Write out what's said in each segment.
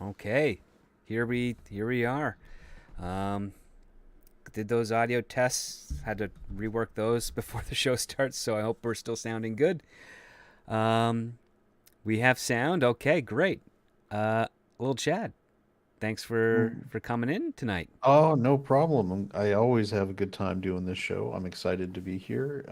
Okay, here we are. Um, did those audio tests? Had to rework those before the show starts, so I hope we're still sounding good. Um, we have sound. Okay, great. Little Chad, thanks Mm. for coming in tonight. Oh, no problem. I always have a good time doing this show. I'm excited to be here.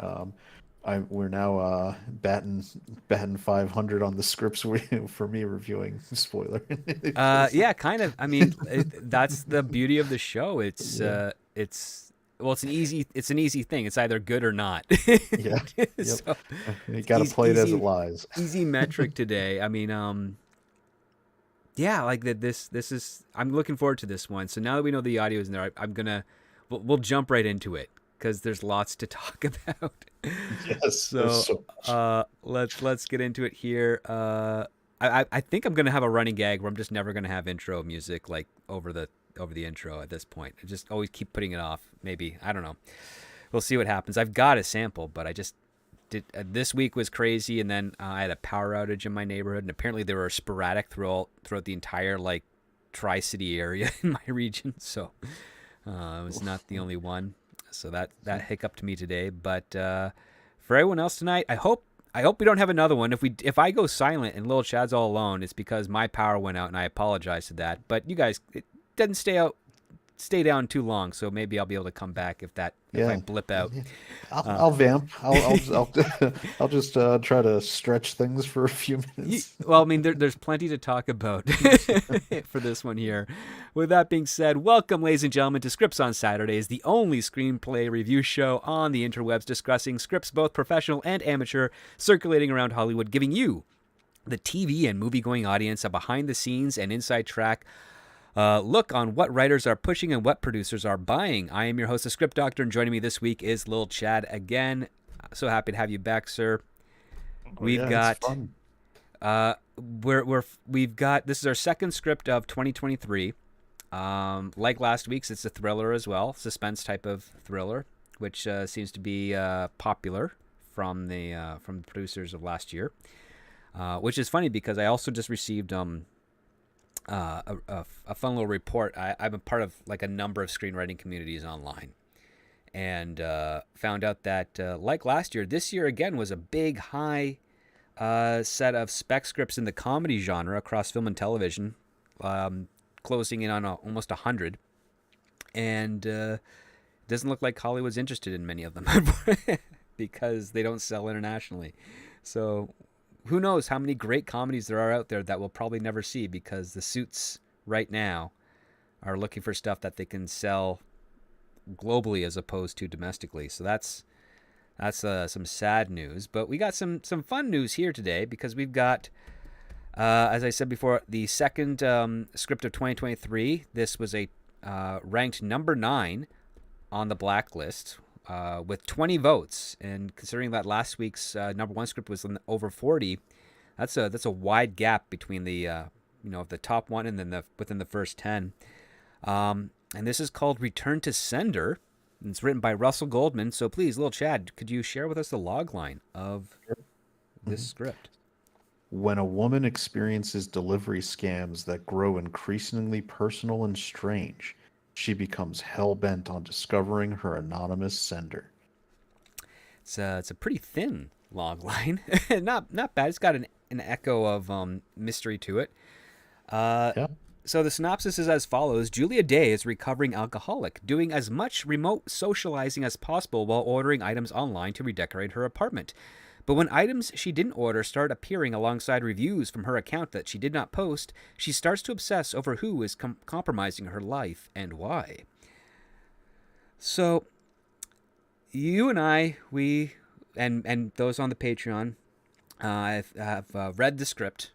We're now batting 500 on the scripts for me reviewing. Spoiler, because Yeah, kind of. I mean, that's the beauty of the show. yeah, It's well, it's an easy thing. It's either good or not. yeah, yep. So You it's got to play it as it lies. easy metric today. I mean, yeah, like that. This is. I'm looking forward to this one. So now that we know the audio is in there, I'm gonna we'll jump right into it because there's lots to talk about. Yes, there's So so much. let's get into it here. I think I'm gonna have a running gag where I'm just never gonna have intro music like over the intro at this point. I just always keep putting it off. Maybe I don't know. We'll see what happens. I've got a sample, but I just did. This week was crazy, and then I had a power outage in my neighborhood, and apparently they were sporadic throughout the entire like Tri-City area in my region. So it was not the only one. So that hiccuped me today, but for everyone else tonight, I hope we don't have another one. If I go silent and Little Chad's all alone, it's because my power went out, and I apologize to that. But you guys, it doesn't stay down too long, so maybe I'll be able to come back if I Yeah, blip out. yeah. I'll Uh, I'll vamp. I'll just try to stretch things for a few minutes. well, I mean, there's plenty to talk about for this one here. With that being said, welcome, ladies and gentlemen, to Scripts on Saturdays, the only screenplay review show on the interwebs discussing scripts, both professional and amateur, circulating around Hollywood, giving you, the TV and movie going audience, a behind the scenes and inside track look on what writers are pushing and what producers are buying. I am your host, the Script Doctor, and joining me this week is Lil Chad again. So happy to have you back, sir. Oh We've yeah, it's got fun. we've got this is our second script of 2023. Like last week's, it's a thriller as well, suspense type of thriller, which seems to be popular from the producers of last year. Which is funny because I also just received a fun little report. I'm a part of like a number of screenwriting communities online, and found out that like last year, this year again was a big high set of spec scripts in the comedy genre across film and television, closing in on almost 100. And doesn't look like Hollywood's interested in many of them because they don't sell internationally. So who knows how many great comedies there are out there that we'll probably never see because the suits right now are looking for stuff that they can sell globally as opposed to domestically. So that's some sad news, but we got some fun news here today because we've got, as I said before, the second script of 2023. This was a ranked number 9 on the blacklist with 20 votes, and considering that last week's number 1 script was over 40, that's a wide gap between the the top one and then the within the first 10. And this is called Return to Sender. It's written by Russell Goldman. So please, little Chad, could you share with us the log line of this Mhm. script? When a woman experiences delivery scams that grow increasingly personal and strange, she becomes hell-bent on discovering her anonymous sender. It's a pretty thin log line. Not bad. It's got an echo of mystery to it. Uh, Yeah. so the synopsis is as follows: Julia Day is a recovering alcoholic, doing as much remote socializing as possible while ordering items online to redecorate her apartment. But when items she didn't order start appearing alongside reviews from her account that she did not post, she starts to obsess over who is compromising her life and why. So you and I, we and those on the Patreon, have read the script,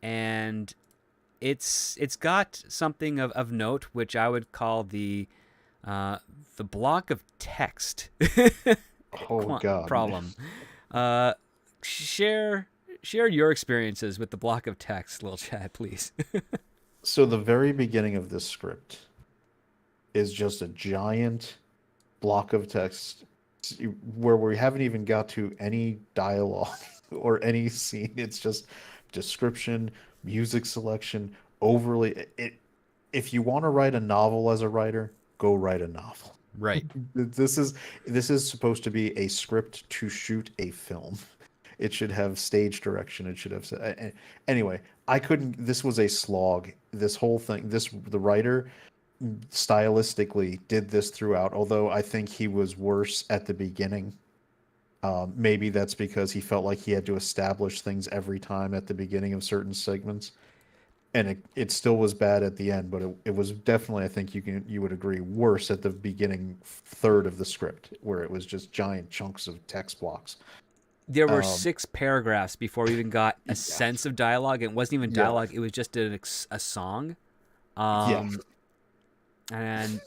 and it's got something of note, which I would call the block of text Oh God. problem. Uh, share share your experiences with the block of text, little Chad, please. So the very beginning of this script is just a giant block of text where we haven't even got to any dialogue or any scene. It's just description, music selection, overly it. If you want to write a novel as a writer, go write a novel. Right. This is this is supposed to be a script to shoot a film. It should have stage direction. It should have anyway. I couldn't. This was a slog. This whole thing. This the writer stylistically did this throughout. Although I think he was worse at the beginning. Maybe that's because he felt like he had to establish things every time at the beginning of certain segments, and it still was bad at the end. But it was definitely, I think you would agree, worse at the beginning third of the script, where it was just giant chunks of text blocks. There were Um, 6 paragraphs before we even got a yeah, sense of dialogue. It wasn't even yeah, dialogue; it was just a song, yeah. and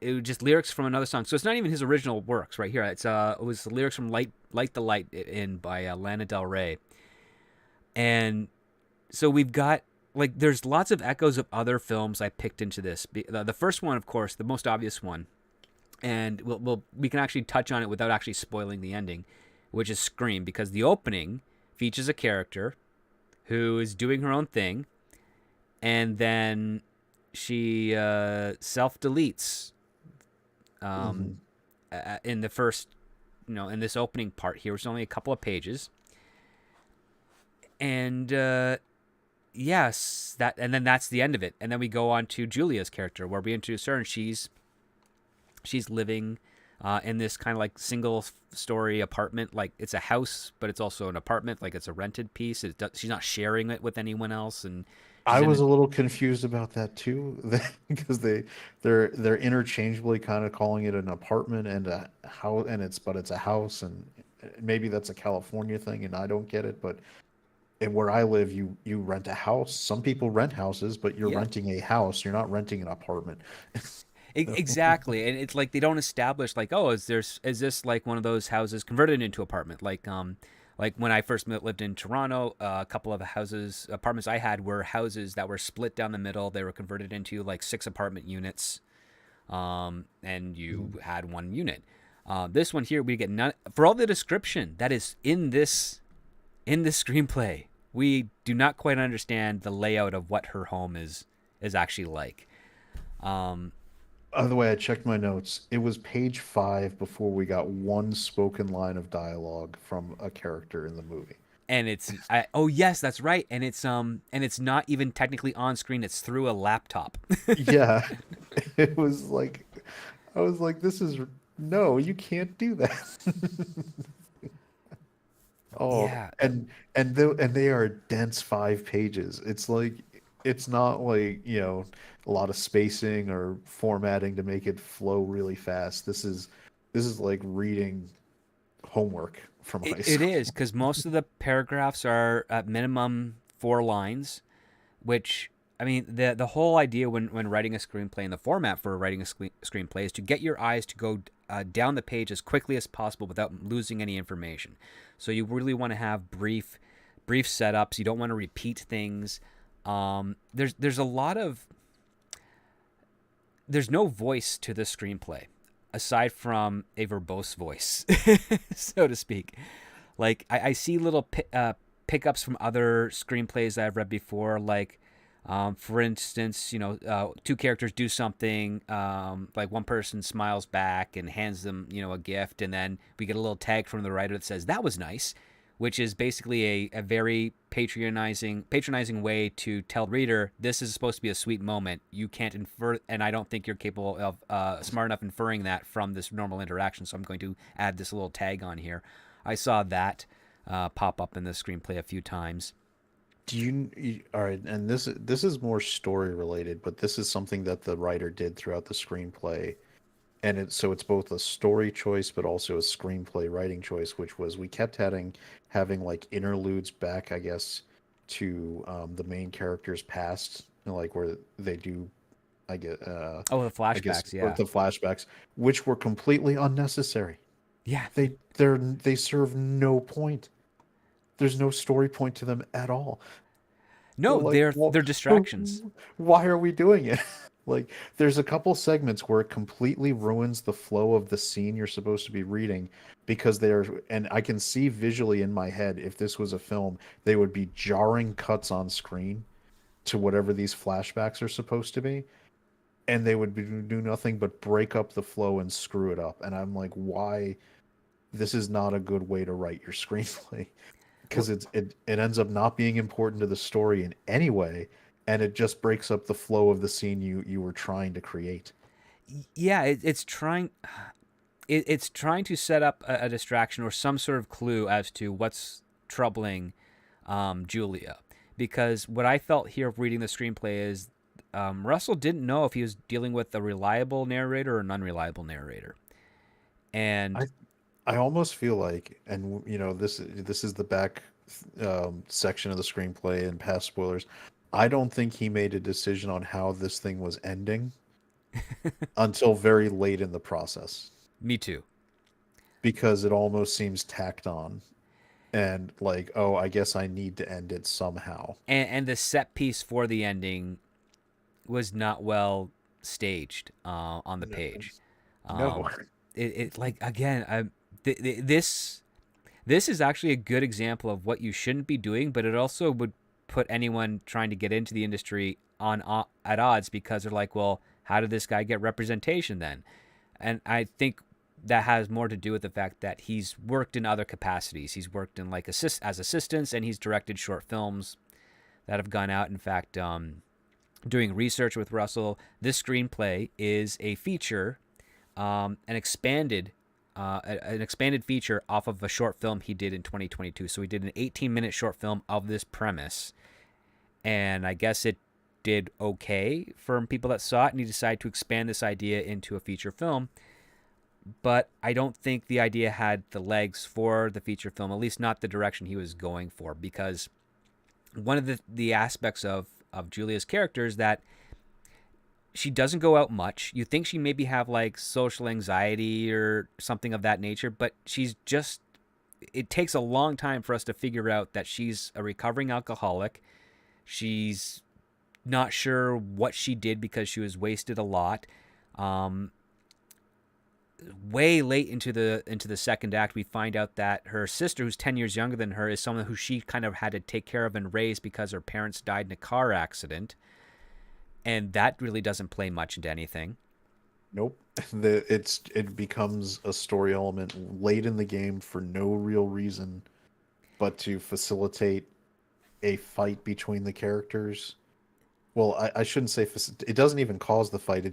it was just lyrics from another song. So it's not even his original works right here. It was lyrics from Light the Light in by Lana Del Rey, and so we've got like there's lots of echoes of other films I picked into this. The first one, of course, the most obvious one, and we can actually touch on it without actually spoiling the ending, which is Scream, because the opening features a character who is doing her own thing, and then she self deletes Hmm. in the first, in this opening part here, which is only a couple of pages, and yes, and then that's the end of it, and then we go on to Julia's character, where we introduce her, and she's living in this kind of like single story apartment. Like it's a house, but it's also an apartment. Like it's a rented piece. She's not sharing it with anyone else, and I she's in was a. a little confused about that too, because they're interchangeably kind of calling it an apartment and a house, and it's a house, and maybe that's a California thing, and I don't get it. But where I live, you rent a house. Some people rent houses, but you're Yeah, renting a house. You're not renting an apartment. exactly. And it's like they don't establish like, oh, is this like one of those houses converted into apartment? Like when I first lived in Toronto, a couple of apartments I had were houses that were split down the middle. They were converted into like 6 apartment units, and you Mhm. had one unit. This one here, we get none for all the description that is in this screenplay. We do not quite understand the layout of what her home is actually like. Um, By the way, I checked my notes. It was page 5 before we got one spoken line of dialogue from a character in the movie. and oh yes, that's right, and it's not even technically on screen. It's through a laptop. Yeah, it was like, I was like, this is no, you can't do that. Oh, Yeah. and they are dense 5 pages. It's like it's not like, a lot of spacing or formatting to make it flow really fast. This is like reading homework from high It school. is because most of the paragraphs are at minimum 4 lines, which I mean the whole idea when writing a screenplay and the format for writing a screenplay is to get your eyes to go down the page as quickly as possible without losing any information. So you really want to have brief setups. You don't want to repeat things. There's a lot of there's no voice to the screenplay aside from a verbose voice, so to speak. Like I see little pickups from other screenplays that I've read before, like for instance, two characters do something, like one person smiles back and hands them, a gift, and then we get a little tag from the writer that says that was nice, which is basically a very patronizing way to tell the reader this is supposed to be a sweet moment. You can't infer, and I don't think you're capable of smart enough inferring that from this normal interaction. So I'm going to add this little tag on here. I saw that pop up in the screenplay a few times. All right, and this is more story related, but this is something that the writer did throughout the screenplay, and it's both a story choice but also a screenplay writing choice, which was we kept having like interludes back, I guess, to the main character's past, like where they do, I get, Oh, the I guess, flashbacks, or yeah, the flashbacks, which were completely unnecessary. yeah. They serve no point. There's no story point to them at all. No, Like, they're distractions. why are we doing it? Like, there's a couple segments where it completely ruins the flow of the scene you're supposed to be reading because and I can see visually in my head if this was a film, they would be jarring cuts on screen to whatever these flashbacks are supposed to be, and they would do nothing but break up the flow and screw it up. And I'm like, why? This is not a good way to write your screenplay Well, because it ends up not being important to the story in any way, and it just breaks up the flow of the scene you were trying to create. yeah, it's trying to set up a distraction or some sort of clue as to what's troubling Julia. Because what I felt here reading the screenplay is Russell didn't know if he was dealing with a reliable narrator or an unreliable narrator. And I I almost feel like, and this is the back section of the screenplay and past spoilers. I don't think he made a decision on how this thing was ending until very late in the process me too. because it almost seems tacked on and like, oh, I guess I need to end it somehow. And the set piece for the ending was not well staged on the No, page. no. It like again, this is actually a good example of what you shouldn't be doing, but it also would put anyone trying to get into the industry on at odds because they're like, well, how did this guy get representation then? And I think that has more to do with the fact that he's worked in other capacities. He's worked in like as assistants, and he's directed short films that have gone out. In fact, doing research with Russell, this screenplay is a feature, an expanded feature off of a short film he did in 2022. So he did an 18-minute short film of this premise, and I guess it did okay from people that saw it, and he decided to expand this idea into a feature film. But I don't think the idea had the legs for the feature film, at least not the direction he was going for, because one of the aspects of Julia's character is that she doesn't go out much. You think she maybe have like social anxiety or something of that nature, but she's just it takes a long time for us to figure out that she's a recovering alcoholic. She's not sure what she did because she was wasted a lot. Um, Way late into the second act, we find out that her sister, who's 10 years younger than her, is someone who she kind of had to take care of and raise because her parents died in a car accident, and that really doesn't play much into anything. Nope. It becomes a story element late in the game for no real reason but to facilitate a fight between the characters. Well, I shouldn't say it doesn't even cause the fight.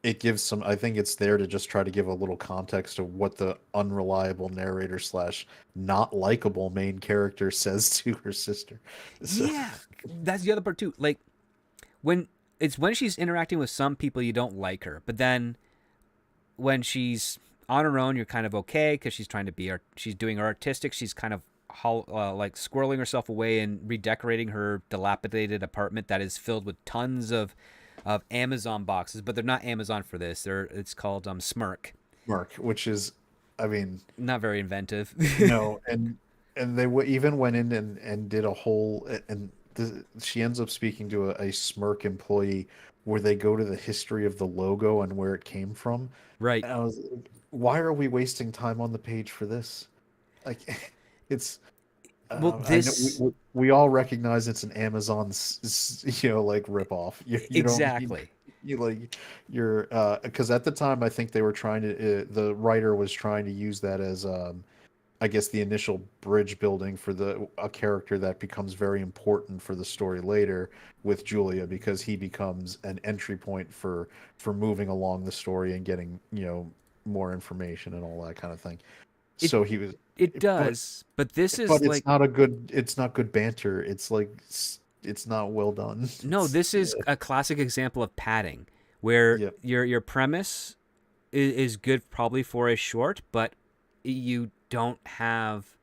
It gives some. I think it's there to just try to give a little context of what the unreliable narrator slash not likable main character says to her sister. So, Yeah, that's the other part too. Like when when she's interacting with some people, you don't like her, but then when she's on her own, you're kind of okay because she's trying to be she's doing her artistic. She's kind of like squirreling herself away and redecorating her dilapidated apartment that is filled with tons of Amazon boxes, but they're not Amazon for this. It's called Smirk. Mark, which is, I mean, Not very inventive. no, and even went in and did a whole and she ends up speaking to a Smirk employee where they go to the history of the logo and where it came from. Right. And I was, why are we wasting time on the page for this? Like, it's. Well, I know this we all recognize it's an Amazon, like ripoff. You don't exactly. you like you're because at the time I think they were trying to the writer was trying to use that as I guess the initial bridge building for a character that becomes very important for the story later with Julia because he becomes an entry point for moving along the story and getting more information and all that kind of thing. It So he was, it but does, but this but is like it's not good banter. It's like it's not well done. no. This is a classic example of padding, where Yep. your premise is good probably for a short, but you don't have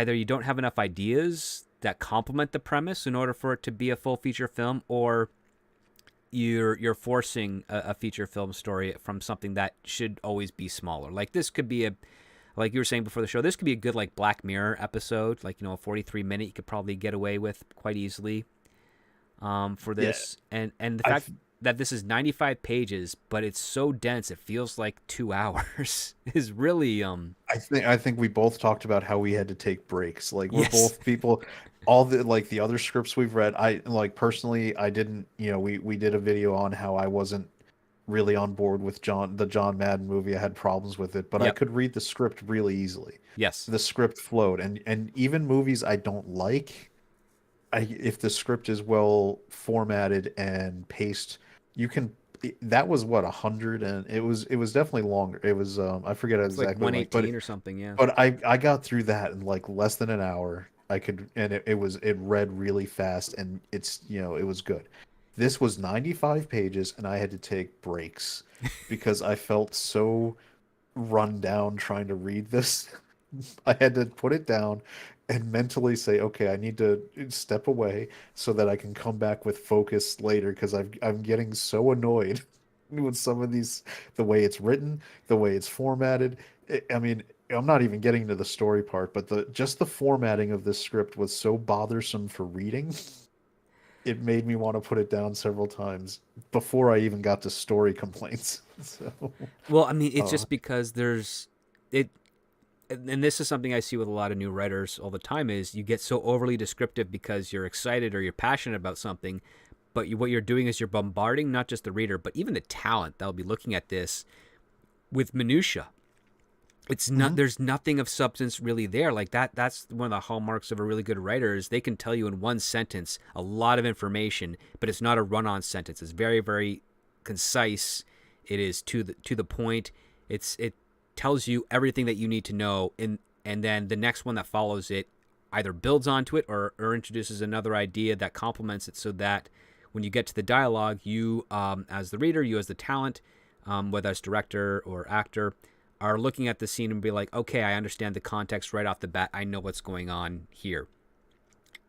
you don't have enough ideas that complement the premise in order for it to be a full feature film, or you're forcing a feature film story from something that should always be smaller. Like this could be like you were saying before the show, this could be a good like Black Mirror episode, like a 43-minute you could probably get away with quite easily for Yeah. this. And the I fact that this is 95 pages, but it's so dense it feels like 2 hours is really I think we both talked about how we had to take breaks. Like we're yes. both people all the like the other scripts we've read, I like personally, I didn't, we did a video on how I wasn't really on board with the John Madden movie. I had problems with it, but I Yep. could read the script really easily. Yes. The script flowed, and even movies I don't like, if the script is well formatted and paced, you can. That was what 100, and it was definitely longer. It was I forget It's like exactly like, but 118 or something. Yeah. I got through that in like less than an hour. I could, and it read really fast, and it was good. This was 95 pages, and I had to take breaks because I felt so run down trying to read this. I had to put it down and mentally say, okay, I need to step away so that I can come back with focus later because I'm getting so annoyed with some of these, the way it's written, the way it's formatted. I mean, I'm not even getting to the story part, but the formatting of this script was so bothersome for reading. It made me want to put it down several times before I even got to story complaints. So, Well, I mean, it's uh, just because there's it, and this is something I see with a lot of new writers all the time is you get so overly descriptive because you're excited or you're passionate about something, but what you're doing is you're bombarding not just the reader, but even the talent that'll be looking at this with minutia. It's not mhm. there's nothing of substance really there like that's one of the hallmarks of a really good writer is they can tell you in one sentence a lot of information, but it's not a run-on sentence. It's very, very concise. It is to the point. It tells you everything that you need to know, and then the next one that follows it either builds onto it or introduces another idea that complements it, so that when you get to the dialogue, you as the reader, you as the talent, whether it's director or actor, are looking at the scene and be like, okay, I understand the context right off the bat. I know what's going on here.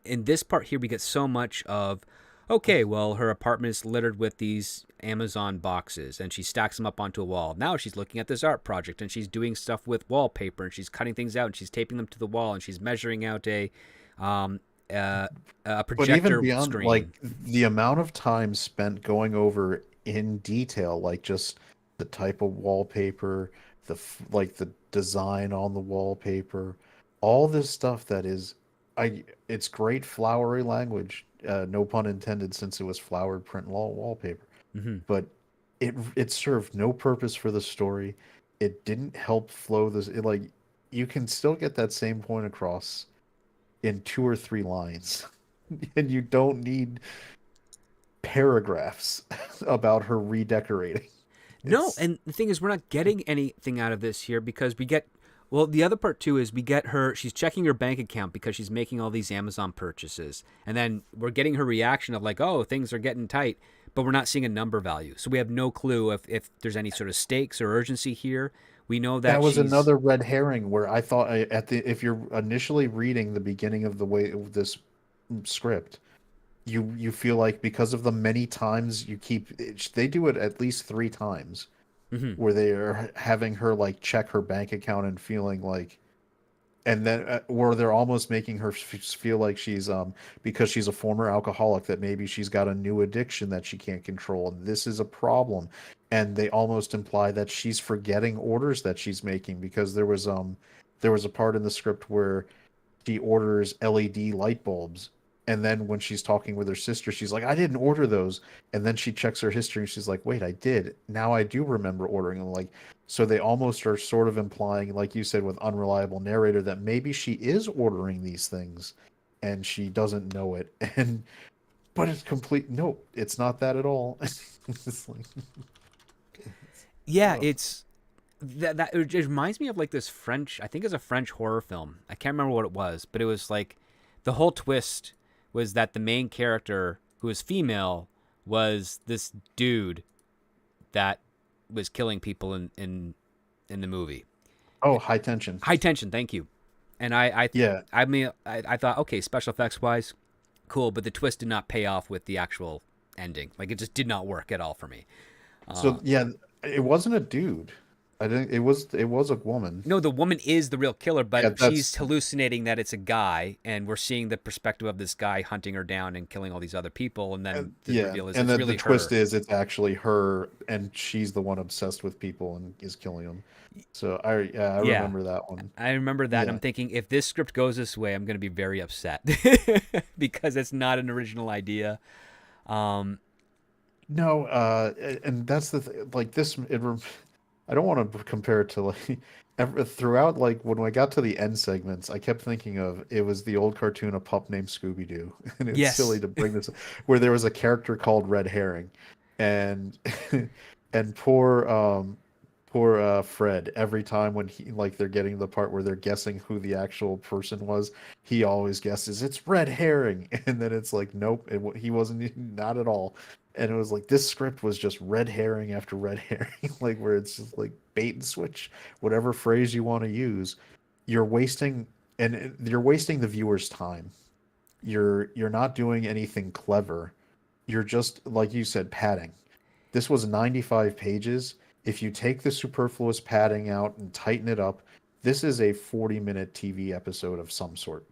In this part here, we get so much of, okay, well, her apartment is littered with these Amazon boxes and she stacks them up onto a wall. Now she's looking at this art project and she's doing stuff with wallpaper and she's cutting things out and she's taping them to the wall and she's measuring out um, uh, a But even projector beyond, like screen. the amount of time spent going over in detail, like just the type of wallpaper, like the design on the wallpaper, all this stuff that is, it's great flowery language, no pun intended, since it was flowered print wallpaper. Mm-hmm. But it served no purpose for the story. It didn't help flow this. Like you can still get that same point across in 2 or 3 lines. And you don't need paragraphs about her redecorating. No, It's and the thing is, we're not getting anything out of this here because we get. Well, the other part too is we get her. She's checking her bank account because she's making all these Amazon purchases, and then we're getting her reaction of like, "Oh, things are getting tight," but we're not seeing a number value, so we have no clue if there's any sort of stakes or urgency here. We know that that was she's. another red herring where I thought at the if you're initially reading the beginning of the way of this script, you feel like because of the many times they do it at least 3 times Mm-hmm. where they are having her like check her bank account and feeling like, and then where they're almost making her feel like she's because she's a former alcoholic, that maybe she's got a new addiction that she can't control and this is a problem, and they almost imply that she's forgetting orders that she's making because there was a part in the script where she orders LED light bulbs. And then when she's talking with her sister, she's like, I didn't order those. And then she checks her history and she's like, wait, I did. Now I do remember ordering them. Like, so they almost are sort of implying, like you said, with unreliable narrator, that maybe she is ordering these things and she doesn't know it. And, but it's complete. No, it's not that at all. It's like, Yeah, ugh. it's that it reminds me of like this French. I think it's a French horror film. I can't remember what it was, but it was like the whole twist was that the main character, who was female, was this dude that was killing people in the movie. Oh, high tension. High tension, thank you. And Yeah. I mean I thought, okay, special effects wise, cool, but the twist did not pay off with the actual ending. Like it just did not work at all for me. So, yeah, it wasn't a dude. I didn't. It was a woman. No, the woman is the real killer, Yeah, but she's that's hallucinating that it's a guy, and we're seeing the perspective of this guy hunting her down and killing all these other people, and then the yeah. reveal is And it's then the really twist her. is it's actually her, and she's the one obsessed with people and is killing them. So I Yeah, remember that one. I remember that, and I'm Yeah. thinking if this script goes this way, I'm going to be very upset because it's not an original idea. Um, No, and that's the like this. I don't want to compare it to like throughout like when I got to the end segments, I kept thinking of it was the old cartoon A Pup Named Scooby Doo, and it's silly yes, to bring this where there was a character called Red Herring, and and poor Fred every time when he like they're getting the part where they're guessing who the actual person was, he always guesses it's Red Herring, and then it's like nope, he wasn't not at all. And it was like this script was just red herring after red herring, like where it's just like bait and switch, whatever phrase you want to use, you're wasting you're wasting the viewer's time. You're not doing anything clever. You're just like you said, padding. This was 95 pages. If you take the superfluous padding out and tighten it up, this is a 40-minute TV episode of some sort.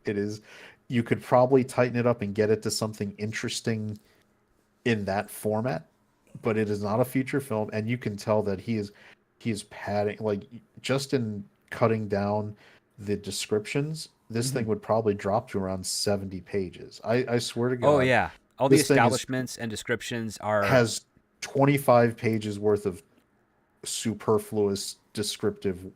It is. You could probably tighten it up and get it to something interesting in that format, but it is not a feature film, and you can tell that he is padding like just in cutting down the descriptions. This hmm thing would probably drop to around 70 pages. I swear to oh God, yeah, all the this thing is establishments and descriptions are has 25 pages worth of superfluous descriptive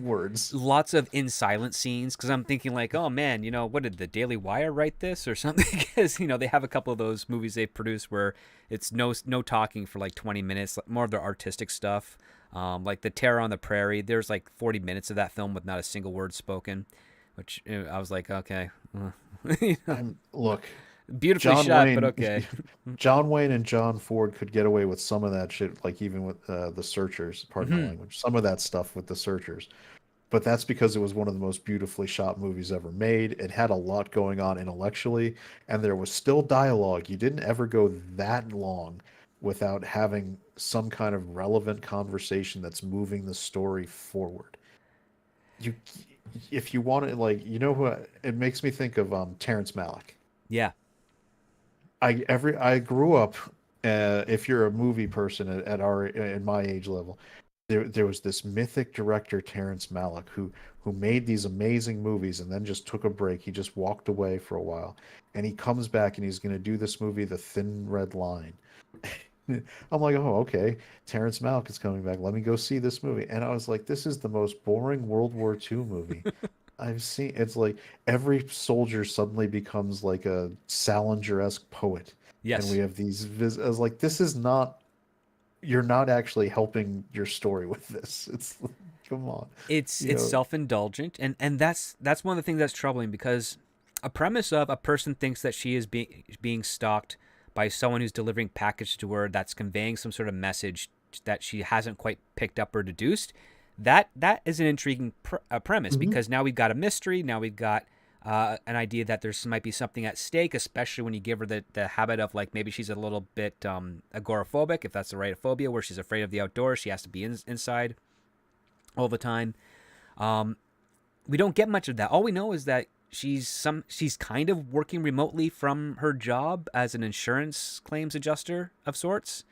words. lots of in silent scenes because I'm thinking like, oh man, what did the Daily Wire write this or something? Because they have a couple of those movies they produce where it's no talking for like 20 minutes, like more of their artistic stuff. Like the Terror on the Prairie, there's like 40 minutes of that film with not a single word spoken, which I was like, okay, I'm look, beautifully John shot, but Wayne, okay. John Wayne and John Ford could get away with some of that shit, like even with the Searchers, pardon my hmm language, some of that stuff with the Searchers. But that's because it was one of the most beautifully shot movies ever made. It had a lot going on intellectually, and there was still dialogue. You didn't ever go that long without having some kind of relevant conversation that's moving the story forward. You, if you want to, like, it makes me think of Terrence Malick. Yeah. I grew up. If you're a movie person at our in my age level, there was this mythic director Terrence Malick who made these amazing movies and then just took a break. He just walked away for a while, and he comes back and he's going to do this movie, The Thin Red Line. I'm like, oh, okay. Terrence Malick is coming back. Let me go see this movie. And I was like, this is the most boring World War II movie I've seen. It's like every soldier suddenly becomes like a Salinger-esque poet. And we Yes. have I was like, this is not, you're not actually helping your story with this. It's like, come on. It's You know, self-indulgent, and that's one of the things that's troubling because a premise of a person thinks that she is being stalked by someone who's delivering package to her that's conveying some sort of message that she hasn't quite picked up or deduced. That is an intriguing premise Mhm. because now we've got a mystery. Now we've got an idea that there's might be something at stake, especially when you give her the habit of like maybe she's a little bit agoraphobic, if that's the right phobia, where she's afraid of the outdoors. She has to be inside all the time. Um, we don't get much of that. All we know is that she's kind of working remotely from her job as an insurance claims adjuster of sorts,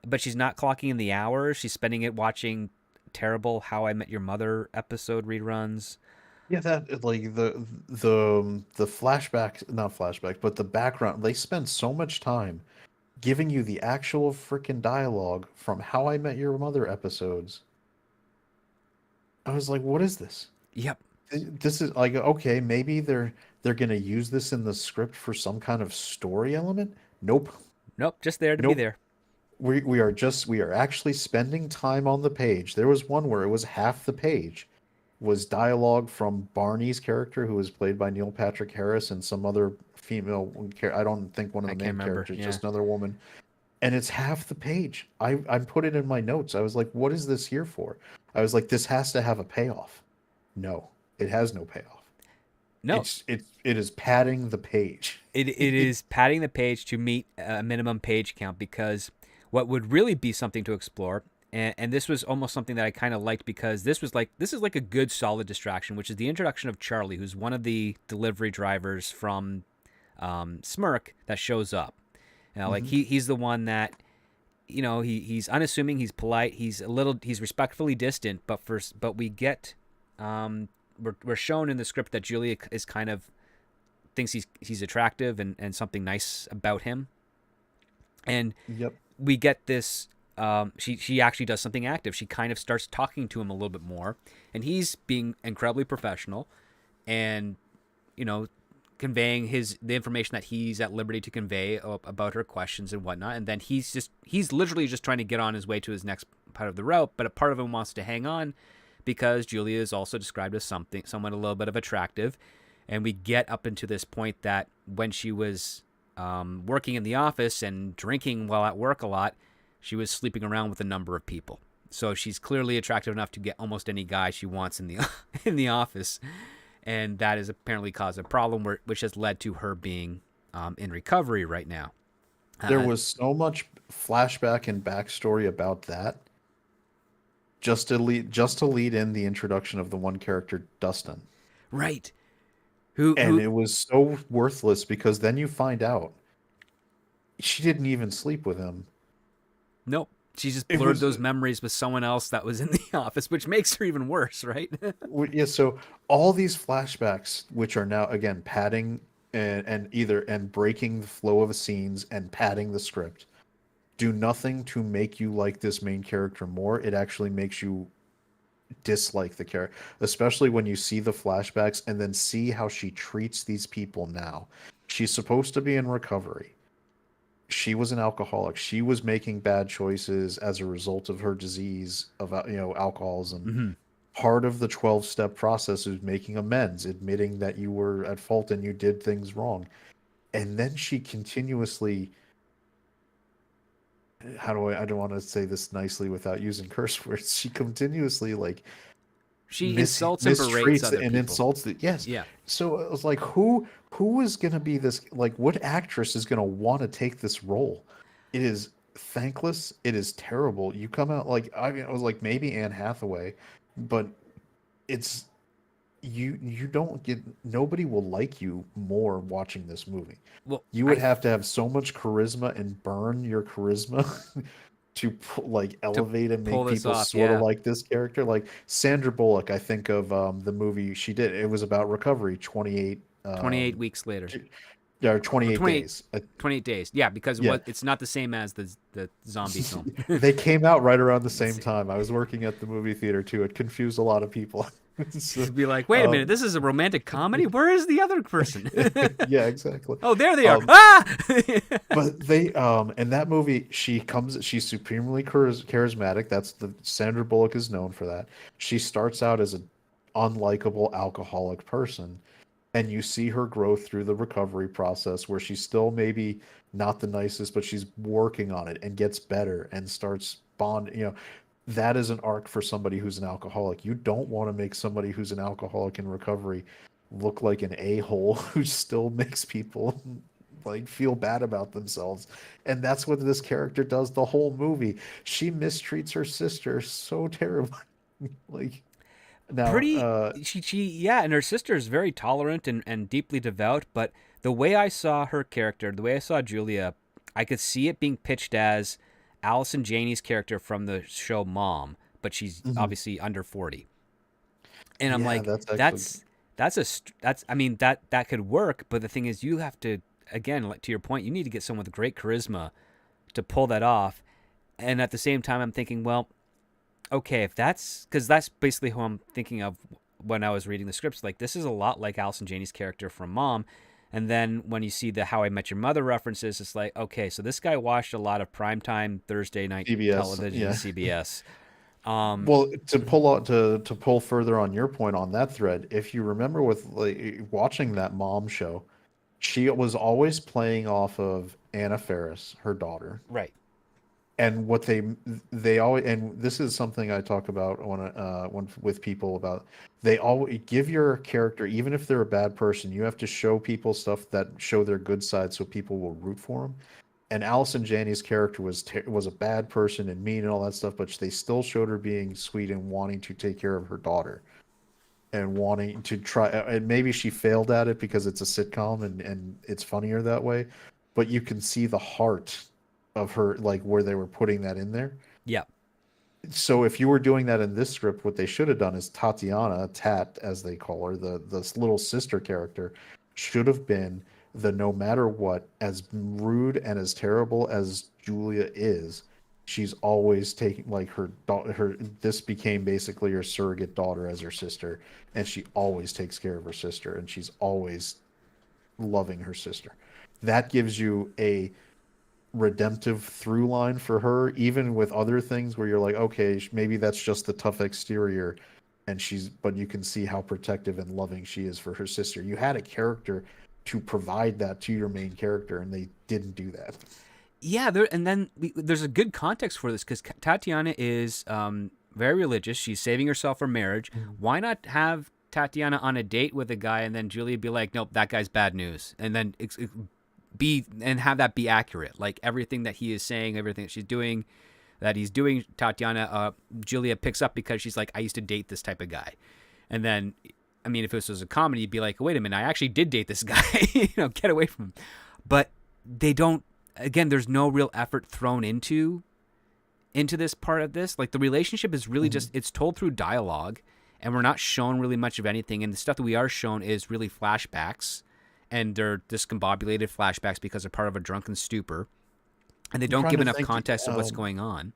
but she's not clocking in the hours. She's spending it watching terrible How I Met Your Mother episode reruns. Yeah, that like the flashbacks, not flashbacks, but the background. They spend so much time giving you the actual freaking dialogue from How I Met Your Mother episodes. I was like, what is this? Yep. This is like okay, maybe they're gonna use this in the script for some kind of story element. Nope, Nope. Just there to be nope. there. We are actually spending time on the page. There was one where it was half the page was dialogue from Barney's character, who was played by Neil Patrick Harris, and some other female. I don't think one of I the can't main remember. characters, Yeah. just another woman, and it's half the page. I put it in my notes. I was like, what is this here for? I was like, this has to have a payoff. No, it has no payoff. No. It is padding the page. It is padding the page to meet a minimum page count because what would really be something to explore And this was almost something that I kind of liked because this is like a good solid distraction, which is the introduction of Charlie, who's one of the delivery drivers from Smirk that shows up. You know, like Hmm. he's the one that, you know, he's unassuming, he's polite, he's respectfully distant, but we get we're shown in the script that Julia is kind of thinks he's attractive and something nice about him, and Yep. we get this. She actually does something active. She kind of starts talking to him a little bit more, and he's being incredibly professional, and you know, conveying the information that he's at liberty to convey about her questions and whatnot. And then he's literally just trying to get on his way to his next part of the route, but a part of him wants to hang on because Julia is also described as someone a little bit of attractive. And we get up into this point that when she was working in the office and drinking while at work a lot, she was sleeping around with a number of people. So she's clearly attractive enough to get almost any guy she wants in the in the office, and that has apparently caused a problem, which has led to her being in recovery right now. There Uh, was so much flashback and backstory about that just to lead in the introduction of the one character Dustin. right? Who And who? it was so worthless because then you find out she didn't even sleep with him. Nope. She just It blurred was those memories with someone else that was in the office, which makes her even worse, right? yeah, so all these flashbacks, which are now again padding and breaking the flow of scenes and padding the script, do nothing to make you like this main character more. It actually makes you dislike the character, especially when you see the flashbacks and then see how she treats these people now. She's supposed to be in recovery. She was an alcoholic. She was making bad choices as a result of her disease of alcoholism. Mm-hmm. Part of the 12-step process is making amends, admitting that you were at fault and you did things wrong. And then she continuously, I don't want to say this nicely without using curse words. She continuously like She insults and berates mistreats other and people. insults the yes. Yeah, So it was like who is gonna be this, like, what actress is gonna want to take this role? It is thankless. It is terrible. You come out like, I mean, I was like maybe Anne Hathaway, but it's you don't get, nobody will like you more watching this movie. well, You would I have to have so much charisma and burn your charisma to like to elevate and pull make this people off. sort of Yeah, like this character. Like Sandra Bullock, I think of the movie she did. It was about recovery, 28 28 weeks later, yeah, or 28 28, days. 28 days. Yeah, because Yeah. it's not the same as the zombie film. They came out right around the It's same time. I was working at the movie theater too. It confused a lot of people. So, to be like, wait a minute, um, this is a romantic comedy. Where is the other person? yeah, exactly. Oh, there they are. Um, Ah! But they in that movie she's supremely charismatic. That's the Sandra Bullock is known for that. She starts out as an unlikable alcoholic person, and you see her grow through the recovery process where she's still maybe not the nicest, but she's working on it and gets better and starts that is an arc for somebody who's an alcoholic. You don't want to make somebody who's an alcoholic in recovery look like an a-hole who still makes people like feel bad about themselves. And that's what this character does the whole movie. She mistreats her sister so terribly. Like now, Pretty she yeah, and her sister is very tolerant and deeply devout, but the way I saw her character, the way I saw Julia, I could see it being pitched as Allison Janney's character from the show Mom, but she's mhm. obviously under 40. And I'm Yeah, like, that's actually that's I mean that could work, but the thing is you have to, again, like, to your point, you need to get someone with great charisma to pull that off. And at the same time I'm thinking, well, okay, if that's because that's basically who I'm thinking of when I was reading the scripts. Like, this is a lot like Allison Janney's character from Mom. And then when you see the How I Met Your Mother references, it's like, okay, so this guy watched a lot of primetime Thursday night CBS. television, Yeah. CBS. Um, Well, to pull further on your point on that thread, if you remember with like watching that Mom show, she was always playing off of Anna Faris, her daughter. right. And what they always, and this is something I talk about when with people about, they always give your character, even if they're a bad person, you have to show people stuff that show their good side so people will root for them. And Allison Janney's character was a bad person and mean and all that stuff, but they still showed her being sweet and wanting to take care of her daughter and wanting to try. And maybe she failed at it because it's a sitcom and it's funnier that way. But you can see the heart of her, like where they were putting that in there. Yeah. So if you were doing that in this script, what they should have done is Tatiana, Tat as they call her, the little sister character, should have been the no matter what, as rude and as terrible as Julia is, she's always taking like her daughter. Her this became basically her surrogate daughter as her sister, and she always takes care of her sister, and she's always loving her sister. That gives you a redemptive through line for her, even with other things where you're like, okay, maybe that's just the tough exterior, and but you can see how protective and loving she is for her sister. You had a character to provide that to your main character, and they didn't do that. Yeah, there's a good context for this because Tatiana is very religious. She's saving herself for marriage. Why not have Tatiana on a date with a guy and then Julia be like, nope, that guy's bad news, and then have that be accurate. Like everything that he is saying, everything that she's doing, that he's doing, Tatiana, Julia picks up because she's like, I used to date this type of guy, and then. I mean, if this was a comedy, you'd be like, wait a minute, I actually did date this guy. Get away from him. But they don't. Again, there's no real effort thrown into this part of this. Like the relationship is really just it's told through dialogue, and we're not shown really much of anything. And the stuff that we are shown is really flashbacks, and they're discombobulated flashbacks because they're part of a drunken stupor, and they don't give enough context of what's going on.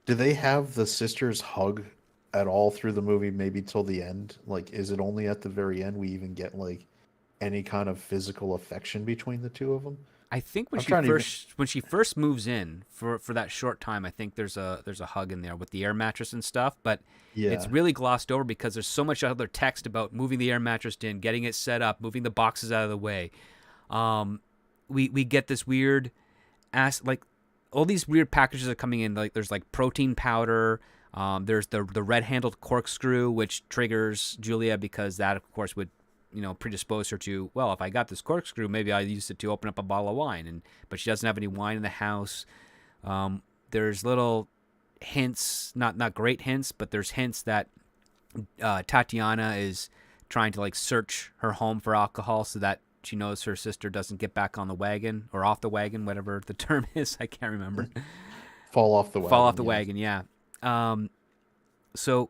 Do they have the sisters hug at all through the movie, maybe till the end? Like, is it only at the very end we even get like any kind of physical affection between the two of them? I think when she first moves in for that short time, I think there's a hug in there with the air mattress and stuff, but it's Yeah. really glossed over because there's so much other text about moving the air mattress in, getting it set up, moving the boxes out of the way. We get this weird like all these weird packages are coming in. Like there's like protein powder. There's the red-handled corkscrew, which triggers Julia because that, of course, would predispose her to, well, if I got this corkscrew, maybe I used it to open up a bottle of wine. But she doesn't have any wine in the house. There's little hints, not great hints, but there's hints that Tatiana is trying to like search her home for alcohol so that she knows her sister doesn't get back on the wagon or off the wagon, whatever the term is. I can't remember. Fall off the wagon. Fall off the wagon, yeah. So,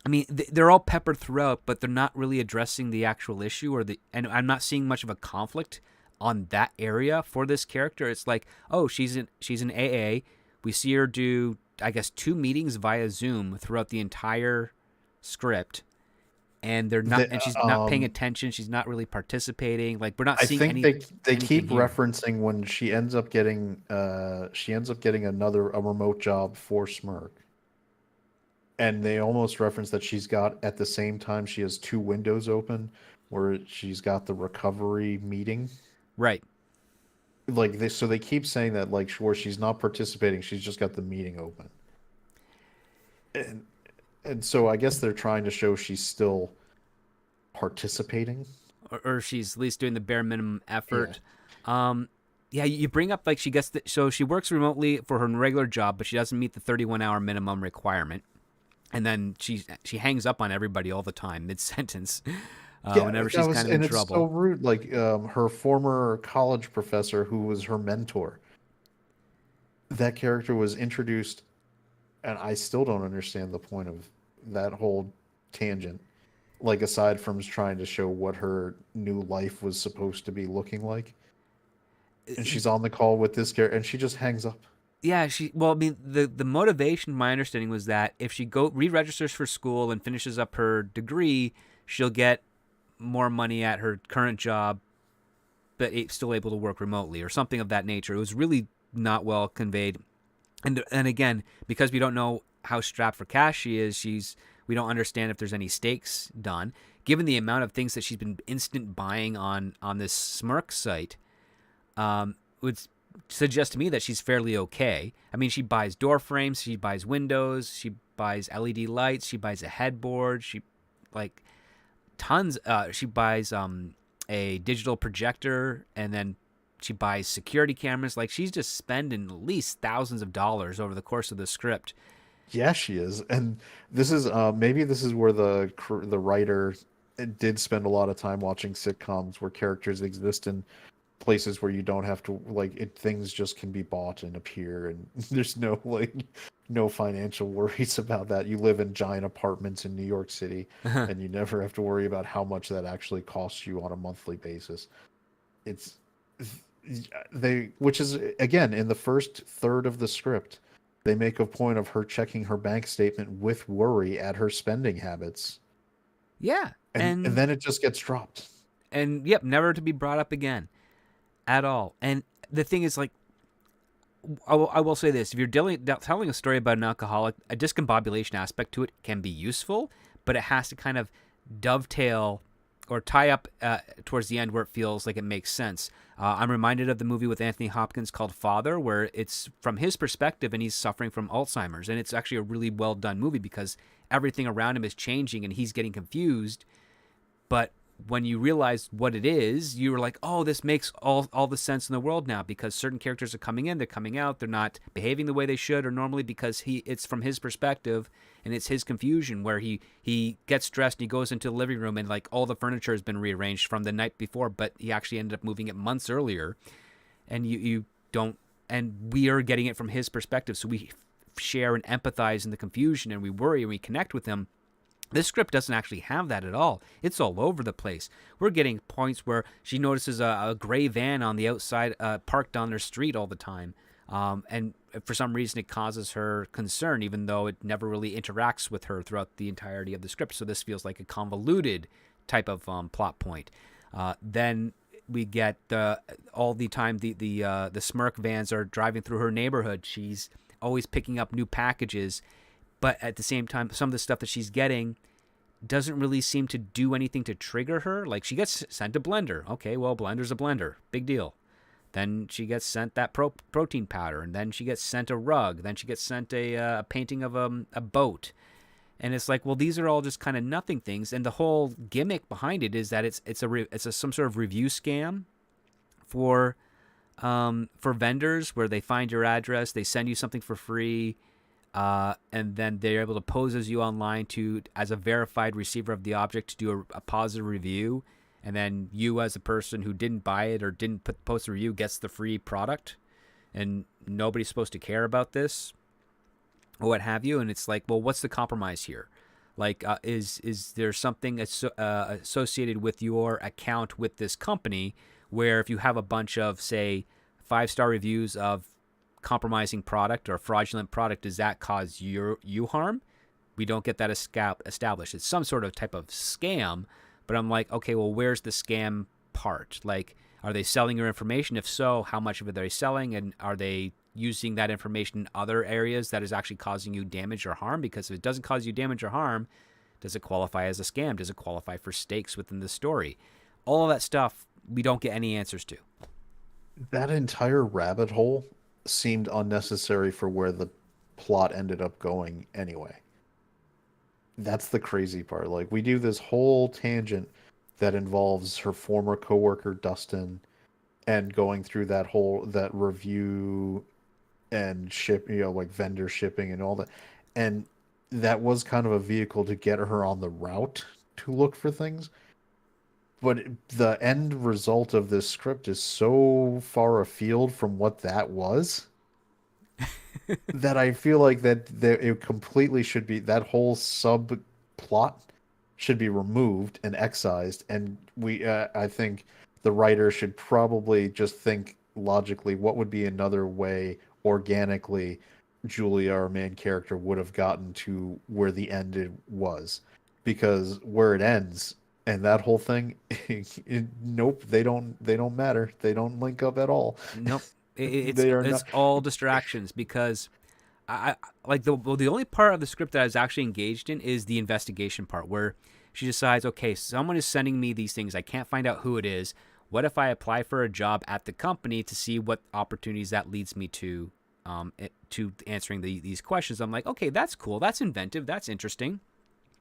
I mean, they're all peppered throughout, but they're not really addressing the actual issue and I'm not seeing much of a conflict on that area for this character. It's like, oh, she's in AA. We see her do, I guess, 2 meetings via Zoom throughout the entire script, and they're not, and she's not paying attention. She's not really participating. Like we're not seeing any. I think they keep here. referencing when she ends up getting a remote job for Smirk. And they almost reference that she's got, at the same time, she has 2 windows open where she's got the recovery meeting. Right. Like so they keep saying that, like, where she's not participating, she's just got the meeting open. And so I guess they're trying to show she's still participating. Or she's at least doing the bare minimum effort. Yeah, you bring up, like, she gets so she works remotely for her regular job, but she doesn't meet the 31-hour minimum requirement. And then she hangs up on everybody all the time, mid-sentence, whenever she's kind of in trouble. It's so rude. Like her former college professor, who was her mentor, that character was introduced, and I still don't understand the point of that whole tangent. Like, aside from trying to show what her new life was supposed to be looking like. And she's on the call with this character, and she just hangs up. Yeah, I mean, the motivation, my understanding, was that if she re-registers for school and finishes up her degree, she'll get more money at her current job, but still able to work remotely or something of that nature. It was really not well conveyed. And again, because we don't know how strapped for cash she is, we don't understand if there's any stakes done. Given the amount of things that she's been instant buying on this Smirk site, would suggest to me that she's fairly okay. I mean, she buys door frames, she buys windows, she buys LED lights, she buys a headboard, she buys a digital projector, and then She buys security cameras. Like, she's just spending at least thousands of dollars over the course of the script. Yeah, she is, and this is maybe this is where the writer did spend a lot of time watching sitcoms where characters exist in places where you don't have to things just can be bought and appear, and there's no financial worries about that. You live in giant apartments in New York City, and you never have to worry about how much that actually costs you on a monthly basis. It's which is again in the first third of the script, they make a point of her checking her bank statement with worry at her spending habits, Yeah. and then it just gets dropped. And yep, never to be brought up again at all. And the thing is, like, I will say this: if you're telling a story about an alcoholic, a discombobulation aspect to it can be useful, but it has to kind of dovetail or tie up towards the end where it feels like it makes sense. I'm reminded of the movie with Anthony Hopkins called Father, where it's from his perspective and he's suffering from Alzheimer's, and it's actually a really well done movie because everything around him is changing and he's getting confused. But when you realize what it is, you were like, oh, this makes all the sense in the world now, because certain characters are coming in, they're coming out, they're not behaving the way they should or normally, because it's from his perspective and it's his confusion where he gets dressed and he goes into the living room and like all the furniture has been rearranged from the night before, but he actually ended up moving it months earlier. And you don't, and we are getting it from his perspective. So we share and empathize in the confusion and we worry and we connect with him. This script doesn't actually have that at all. It's all over the place. We're getting points where she notices a gray van on the outside, parked on their street all the time. And for some reason, it causes her concern, even though it never really interacts with her throughout the entirety of the script. So this feels like a convoluted type of plot point. Then we get all the time the Smirk vans are driving through her neighborhood. She's always picking up new packages. But at the same time, some of the stuff that she's getting doesn't really seem to do anything to trigger her. Like, she gets sent a blender. Okay, well, blender's a blender. Big deal. Then she gets sent that protein powder, and then she gets sent a rug. Then she gets sent a painting of a boat. And it's like, well, these are all just kind of nothing things. And the whole gimmick behind it is that it's some sort of review scam for vendors, where they find your address, they send you something for free. And then they're able to pose as you online as a verified receiver of the object to do a positive review. And then you, as a person who didn't buy it or didn't post a review, gets the free product. And nobody's supposed to care about this or what have you. And it's like, well, what's the compromise here? Like, is there something associated with your account with this company where if you have a bunch of, say, 5-star reviews of compromising product or fraudulent product, does that cause you harm? We don't get that established. It's some sort of type of scam, but I'm like, okay, well, where's the scam part? Like, are they selling your information? If so, how much of it are they selling? And are they using that information in other areas that is actually causing you damage or harm? Because if it doesn't cause you damage or harm, does it qualify as a scam? Does it qualify for stakes within the story? All of that stuff, we don't get any answers to. That entire rabbit hole seemed unnecessary for where the plot ended up going anyway. That's the crazy part. Like, we do this whole tangent that involves her former coworker Dustin and going through that review and ship, like vendor shipping and all that. And that was kind of a vehicle to get her on the route to look for things. But the end result of this script is so far afield from what that was that I feel like that it completely should be, that whole subplot should be removed and excised. And I think the writer should probably just think logically, what would be another way organically Julia, our main character, would have gotten to where the end was, because where it ends and that whole thing, nope, they don't matter. They don't link up at all. Nope. They are It's not. all distractions, because I like the only part of the script that I was actually engaged in is the investigation part, where she decides, okay, someone is sending me these things. I can't find out who it is. What if I apply for a job at the company to see what opportunities that leads me to answering these questions? I'm like, okay, that's cool. That's inventive. That's interesting.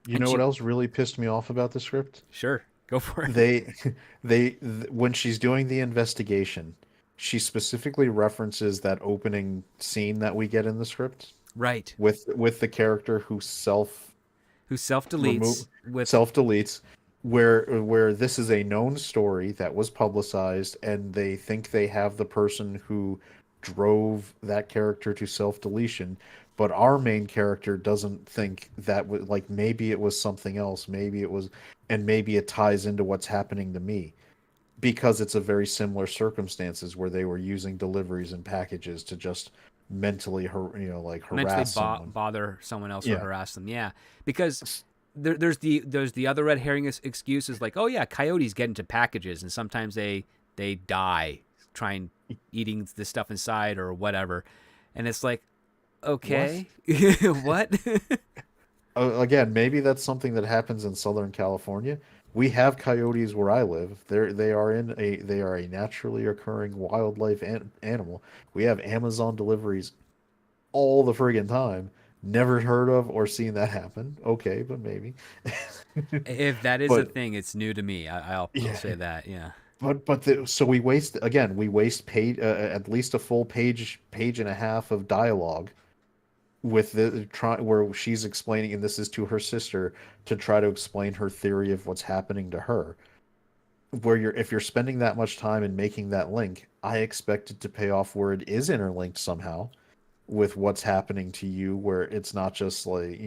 You And know she, what else really pissed me off about the script? sure, go for it. They, when she's doing the investigation, she specifically references that opening scene that we get in the script Right. with the character who Who self remove deletes with. self deletes, where this is a known story that was publicized, and they think they have the person who drove that character to self deletion, but our main character doesn't think that was, like, maybe it was something else, maybe it was, and maybe it ties into what's happening to me, because it's a very similar circumstances where they were using deliveries and packages to just mentally like Mentally harass someone. bother someone else or Yeah. harass them. Yeah, because there's the other red herring excuse is like, oh yeah, coyotes get into packages and sometimes they die trying eating the stuff inside or whatever, and it's like, What? okay, what? Again, maybe that's something that happens in Southern California. We have coyotes where I live. They are a naturally occurring wildlife animal. We have Amazon deliveries all the friggin' time. Never heard of or seen that happen. Okay, but maybe. If that is a But thing, it's new to me. I'll yeah, say that. Yeah. so we waste page at least a full page and a half of dialogue with the try where she's explaining, and this is to her sister, to try to explain her theory of what's happening to her. Where you're if you're spending that much time and making that link, I expect it to pay off where it is interlinked somehow with what's happening to you, where it's not just like,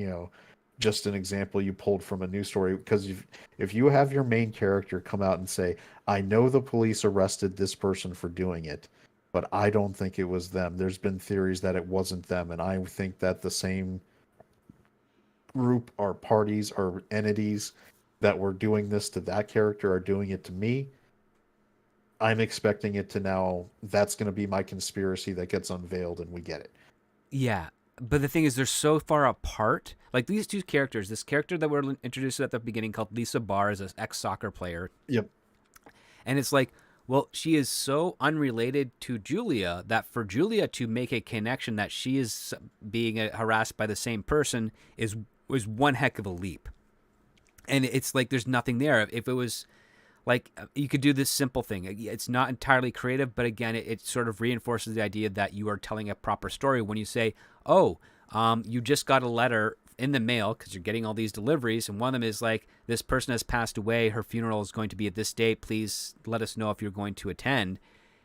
just an example you pulled from a news story. Because if you have your main character come out and say, I know the police arrested this person for doing it, but I don't think it was them. There's been theories that it wasn't them, and I think that the same group or parties or entities that were doing this to that character are doing it to me. I'm expecting it to now, that's going to be my conspiracy that gets unveiled and we get it. Yeah, but the thing is, they're so far apart. Like these two characters, this character that we're introduced to at the beginning called Lisa Barr is an ex soccer player, Yep. and it's like, well, she is so unrelated to Julia that for Julia to make a connection that she is being harassed by the same person is was one heck of a leap. And it's like there's nothing there. If it was like you could do this simple thing. It's not entirely creative, but again, it sort of reinforces the idea that you are telling a proper story when you say, "Oh, you just got a letter in the mail because you're getting all these deliveries, and one of them is like, this person has passed away. Her funeral is going to be at this date. Please let us know if you're going to attend."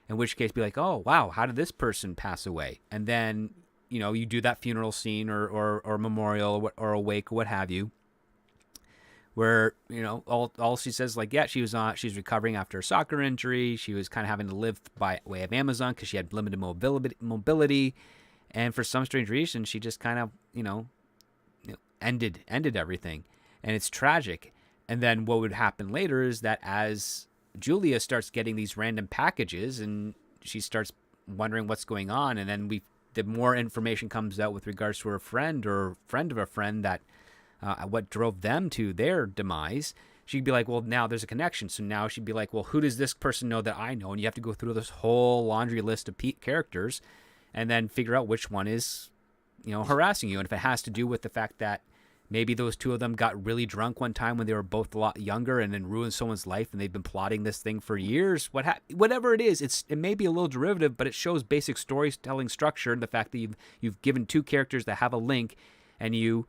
In which case, be like, "Oh, wow, how did this person pass away?" And then you do that funeral scene or memorial or a wake or what have you, where all she says like, yeah, she's recovering after a soccer injury. She was kind of having to live by way of Amazon because she had limited mobility, and for some strange reason she just kind of ended everything, and it's tragic. And then what would happen later is that as Julia starts getting these random packages and she starts wondering what's going on, and then the more information comes out with regards to her friend or friend of a friend that what drove them to their demise, she'd be like, well, now there's a connection. So now she'd be like, well, who does this person know that I know? And you have to go through this whole laundry list of characters and then figure out which one is, harassing you. And if it has to do with the fact that maybe those two of them got really drunk one time when they were both a lot younger and then ruined someone's life and they've been plotting this thing for years, whatever it is, it may be a little derivative, but it shows basic storytelling structure and the fact that you've given two characters that have a link, and you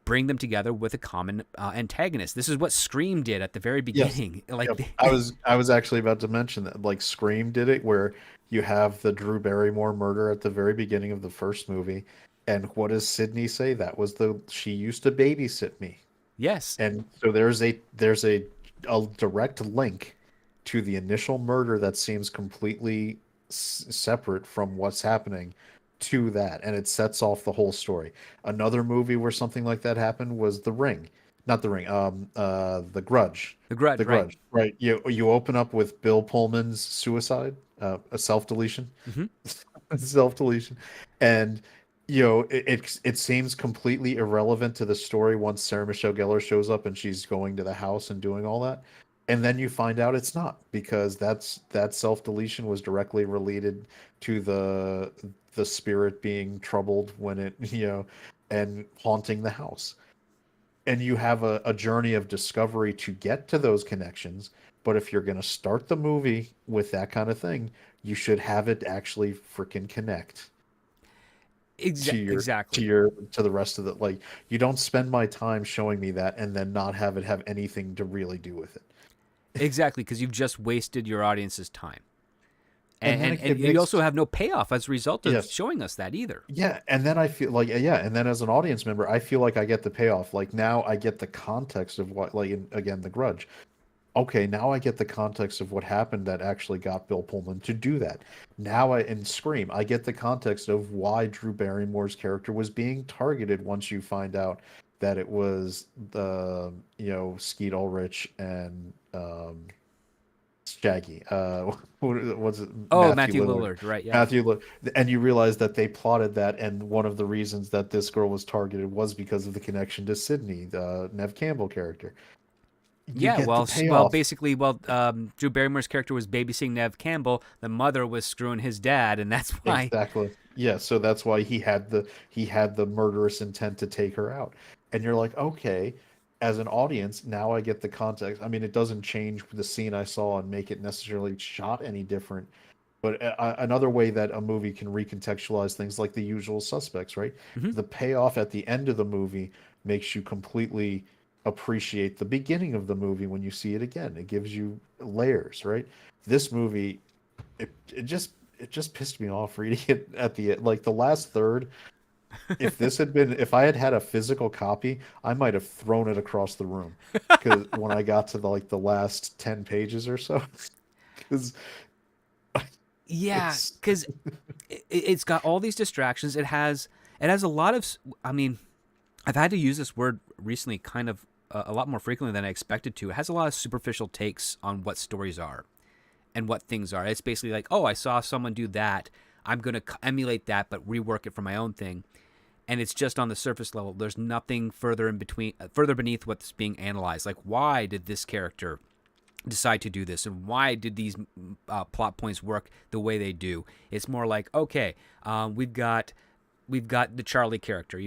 bring them together with a common antagonist. This is what Scream did at the very Yes. beginning. Like, Yep. I was actually about to mention that, like, Scream did it, where you have the Drew Barrymore murder at the very beginning of the first movie, and what does Sydney say? That was she used to babysit me. yes, And so there's a direct link to the initial murder that seems completely separate from what's happening to that, and it sets off the whole story. Another movie where something like that happened was The Ring. Not The Ring, The Grudge. The Grudge, The right? Grudge, right? You open up with Bill Pullman's suicide, a self-deletion. Mm-hmm. Self-deletion. And it seems completely irrelevant to the story once Sarah Michelle Gellar shows up and she's going to the house and doing all that, and then you find out it's not, because that self-deletion was directly related to the spirit being troubled when it and haunting the house. And you have a journey of discovery to get to those connections, But if you're going to start the movie with that kind of thing, you should have it actually freaking connect to your Exactly. to the rest of the, like, you don't spend my time showing me that and then not have it have anything to really do with it. Exactly, because you've just wasted your audience's time. And then And it you also makes, have no payoff as a result of yes. showing us that either. Yeah, and then I feel like, yeah, and then as an audience member, I feel like I get the payoff. Like now I get the context of what, like again, The Grudge. Okay, now I get the context of what happened that actually got Bill Pullman to do that. Now in Scream, I get the context of why Drew Barrymore's character was being targeted once you find out that it was the, Skeet Ulrich and Shaggy. What was it? Oh, Matthew Matthew Lillard. Lillard, right? Yeah. Matthew Lillard. And you realize that they plotted that, and one of the reasons that this girl was targeted was because of the connection to Sydney, the Nev Campbell character. You Yeah, get the well, payoff. basically, Drew Barrymore's character was babysitting Nev Campbell. The mother was screwing his dad, and that's why. Exactly. Yeah, so that's why he had the murderous intent to take her out. And you're like, okay, as an audience, now I get the context. I mean, it doesn't change the scene I saw and make it necessarily shot any different. But another way that a movie can recontextualize things, like The Usual Suspects, right? Mhm. The payoff at the end of the movie makes you completely appreciate the beginning of the movie when you see it again. It gives you layers, right? This movie, it just pissed me off reading it at the end, like the last third. If I had had a physical copy, I might have thrown it across the room, because when I got to the last 10 pages or so, because Yeah, it's because it's got all these distractions. It has a lot of. I mean, I've had to use this word recently, kind of a lot more frequently than I expected to. It has a lot of superficial takes on what stories are and what things are. It's basically like, oh, I saw someone do that. I'm going to emulate that, but rework it for my own thing. And it's just on the surface level. There's nothing further in between, further beneath what's being analyzed. Like, why did this character decide to do this, and why did these plot points work the way they do? It's more like, okay, we've got the Charlie character,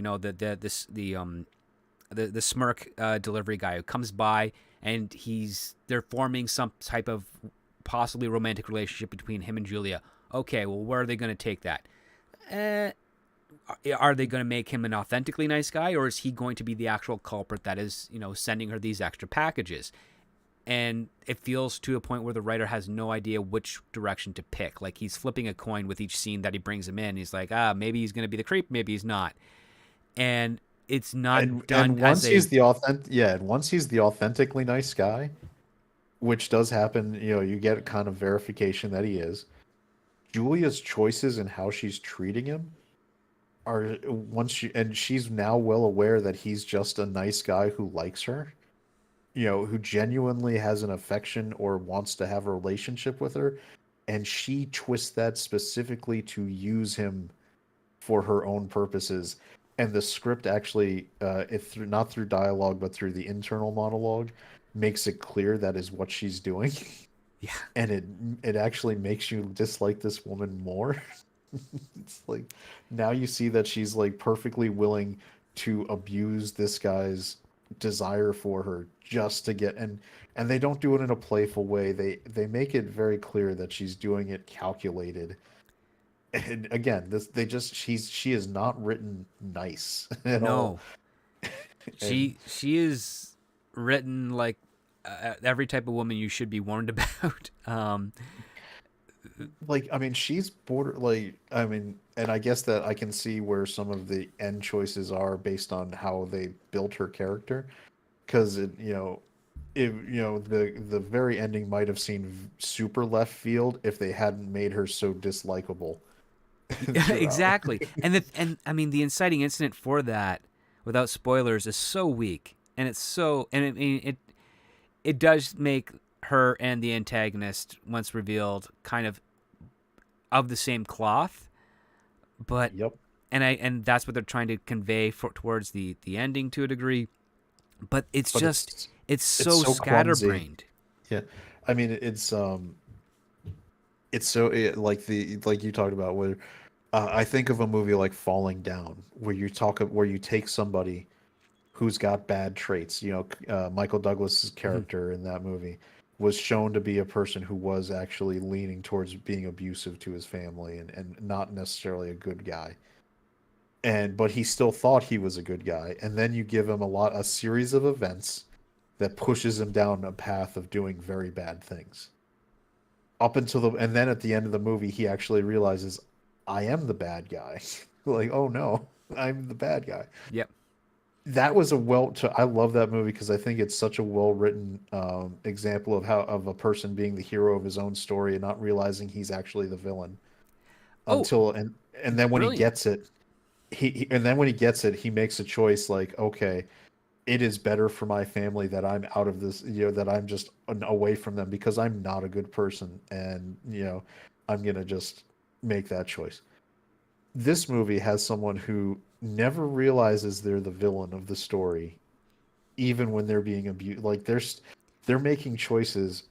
the smirk delivery guy who comes by, and they're forming some type of possibly romantic relationship between him and Julia. Okay, well, where are they going to take that? Eh, are they going to make him an authentically nice guy, or is he going to be the actual culprit that is, sending her these extra packages? And it feels to a point where the writer has no idea which direction to pick. Like, he's flipping a coin with each scene that he brings him in. He's like, maybe he's going to be the creep, maybe he's not. And it's not done and as once a. he's the authentic yeah, and once he's the authentically nice guy, which does happen, you get kind of verification that he is. Julia's choices and how she's treating him are, and she's now well aware that he's just a nice guy who likes her, who genuinely has an affection or wants to have a relationship with her, and she twists that specifically to use him for her own purposes. And the script actually, not through dialogue but through the internal monologue, makes it clear that is what she's doing. Yeah. And it actually makes you dislike this woman more. It's like, now you see that she's like perfectly willing to abuse this guy's desire for her just to get, and they don't do it in a playful way. They make it very clear that she's doing it calculated. And again, she is not written nice at all. No. And She is written like every type of woman you should be warned about. like, I mean, she's border, like, I mean, and I guess that I can see where some of the end choices are based on how they built her character, because the very ending might have seemed super left field if they hadn't made her so dislikable throughout. Exactly. And I mean, the inciting incident for that, without spoilers, is so weak, and it's so, and it does make her and the antagonist, once revealed, kind of the same cloth. But Yep. and that's what they're trying to convey towards the ending to a degree. But it's But just it's it's so so clumsy. scatterbrained. Yeah, I mean, it's so, like you talked about, where I think of a movie like Falling Down, where you take somebody who's got bad traits, Michael Douglas's Mhm. character in that movie, was shown to be a person who was actually leaning towards being abusive to his family and not necessarily a good guy. And but he still thought he was a good guy. And then you give him a series of events that pushes him down a path of doing very bad things. Up until and then at the end of the movie, he actually realizes, I am the bad guy. Like, oh no, I'm the bad guy. Yep. That was a I love that movie because I think it's such a well written example of how of a person being the hero of his own story and not realizing he's actually the villain Oh, until and then when he brilliant. gets it, and then when he gets it, he makes a choice like, okay, it is better for my family that I'm out of this, that I'm just away from them because I'm not a good person, and I'm gonna just make that choice. This movie has someone who never realizes they're the villain of the story, even when they're being abused. Like they're making choices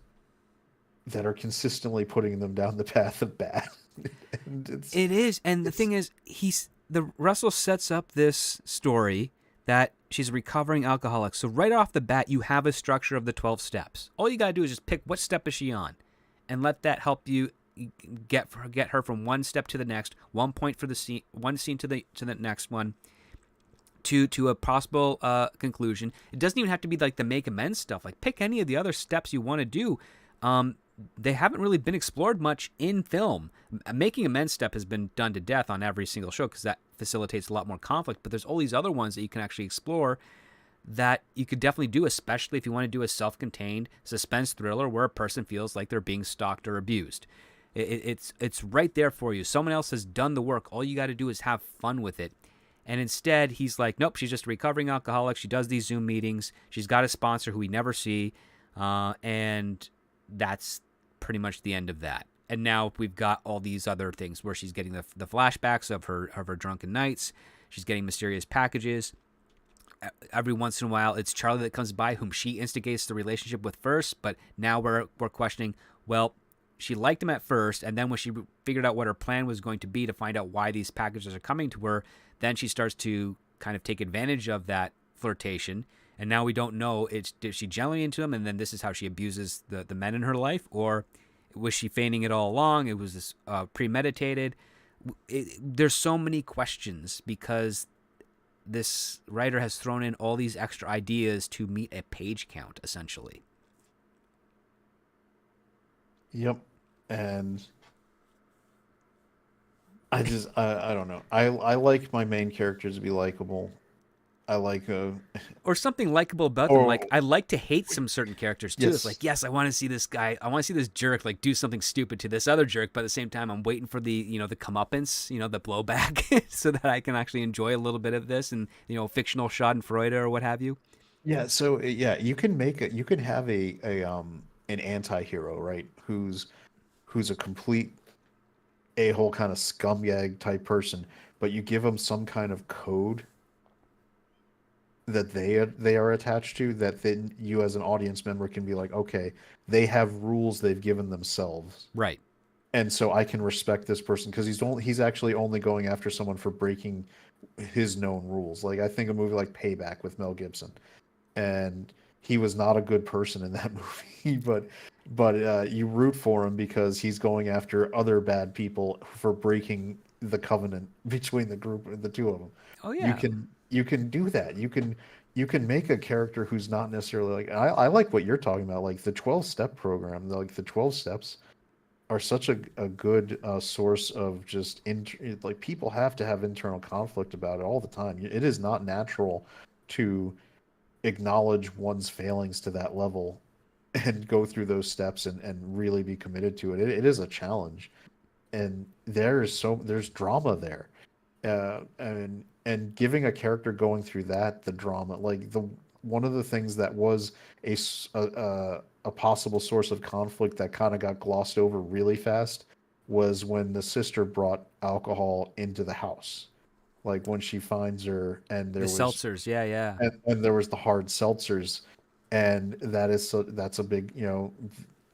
that are consistently putting them down the path of bad, and It is, and the it's thing is, the Russell sets up this story that she's a recovering alcoholic. So right off the bat, you have a structure of the 12 steps. All you gotta do is just pick what step is she on, and let that help you get her from one step to the next, one point for the scene, one scene to the next one, to a possible conclusion. It doesn't even have to be like the make amends stuff. Like pick any of the other steps you want to do. Um, they haven't really been explored much in film. Making amends step has been done to death on every single show because that facilitates a lot more conflict. But there's all these other ones that you can actually explore that you could definitely do, especially if you want to do a self-contained suspense thriller where a person feels like they're being stalked or abused. It's right there for you. Someone else has done the work. All you got to do is have fun with it. And instead, he's like, nope, she's just a recovering alcoholic. She does these Zoom meetings. She's got a sponsor who we never see. And that's pretty much the end of that. And now we've got all these other things where she's getting the flashbacks of her drunken nights. She's getting mysterious packages. Every once in a while, it's Charlie that comes by, whom she instigates the relationship with first. But now we're questioning, well, she liked him at first, and then when she figured out what her plan was going to be to find out why these packages are coming to her, then she starts to kind of take advantage of that flirtation. And now we don't know, did she genuinely into him, and then this is how she abuses the men in her life, or was she feigning it all along? It was this premeditated. There's so many questions because this writer has thrown in all these extra ideas to meet a page count, essentially. Yep. And I don't know. I like my main characters to be likable. I like Or something likable about them. Like or I like to hate some certain characters too. It's yes. like, yes, I want to see this guy. I want to see this jerk like do something stupid to this other jerk, but at the same time, I'm waiting for the the comeuppance, the blowback, so that I can actually enjoy a little bit of this and fictional Schadenfreude or what have you. Yeah, so yeah, you can have an anti-hero, right? Who's a complete a-hole kind of scumbag type person, but you give them some kind of code that they are attached to that then you as an audience member can be like, okay, they have rules they've given themselves. Right. And so I can respect this person because he's actually only going after someone for breaking his known rules. Like I think a movie like Payback with Mel Gibson, and he was not a good person in that movie, but you root for him because he's going after other bad people for breaking the covenant between the two of them. Oh You yeah. can do that. You can make a character who's not necessarily like I like what you're talking about, like the 12-step program, like the 12 steps are such a good source of just like people have to have internal conflict about it all the time. It is not natural to acknowledge one's failings to that level and go through those steps and really be committed to it. It is a challenge, and there's drama there, and giving a character going through the drama, like the one of the things that was a possible source of conflict that kind of got glossed over really fast was when the sister brought alcohol into the house, like when she finds her and The seltzers. Yeah, yeah. and there was the hard seltzers, and that's a big,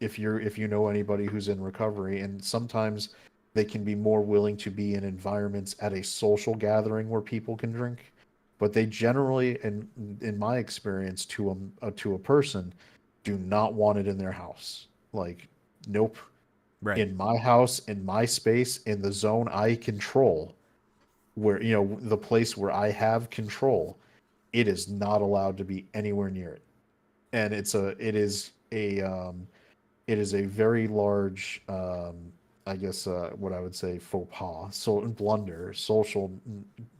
if you know anybody who's in recovery, and sometimes they can be more willing to be in environments at a social gathering where people can drink, but they generally, in my experience, to a person, do not want it in their house. Like, nope. Right. In my house, in my space, in the zone I control, where, the place where I have control, it is not allowed to be anywhere near it. And it is a very large, I guess, what I would say faux pas, so blunder, social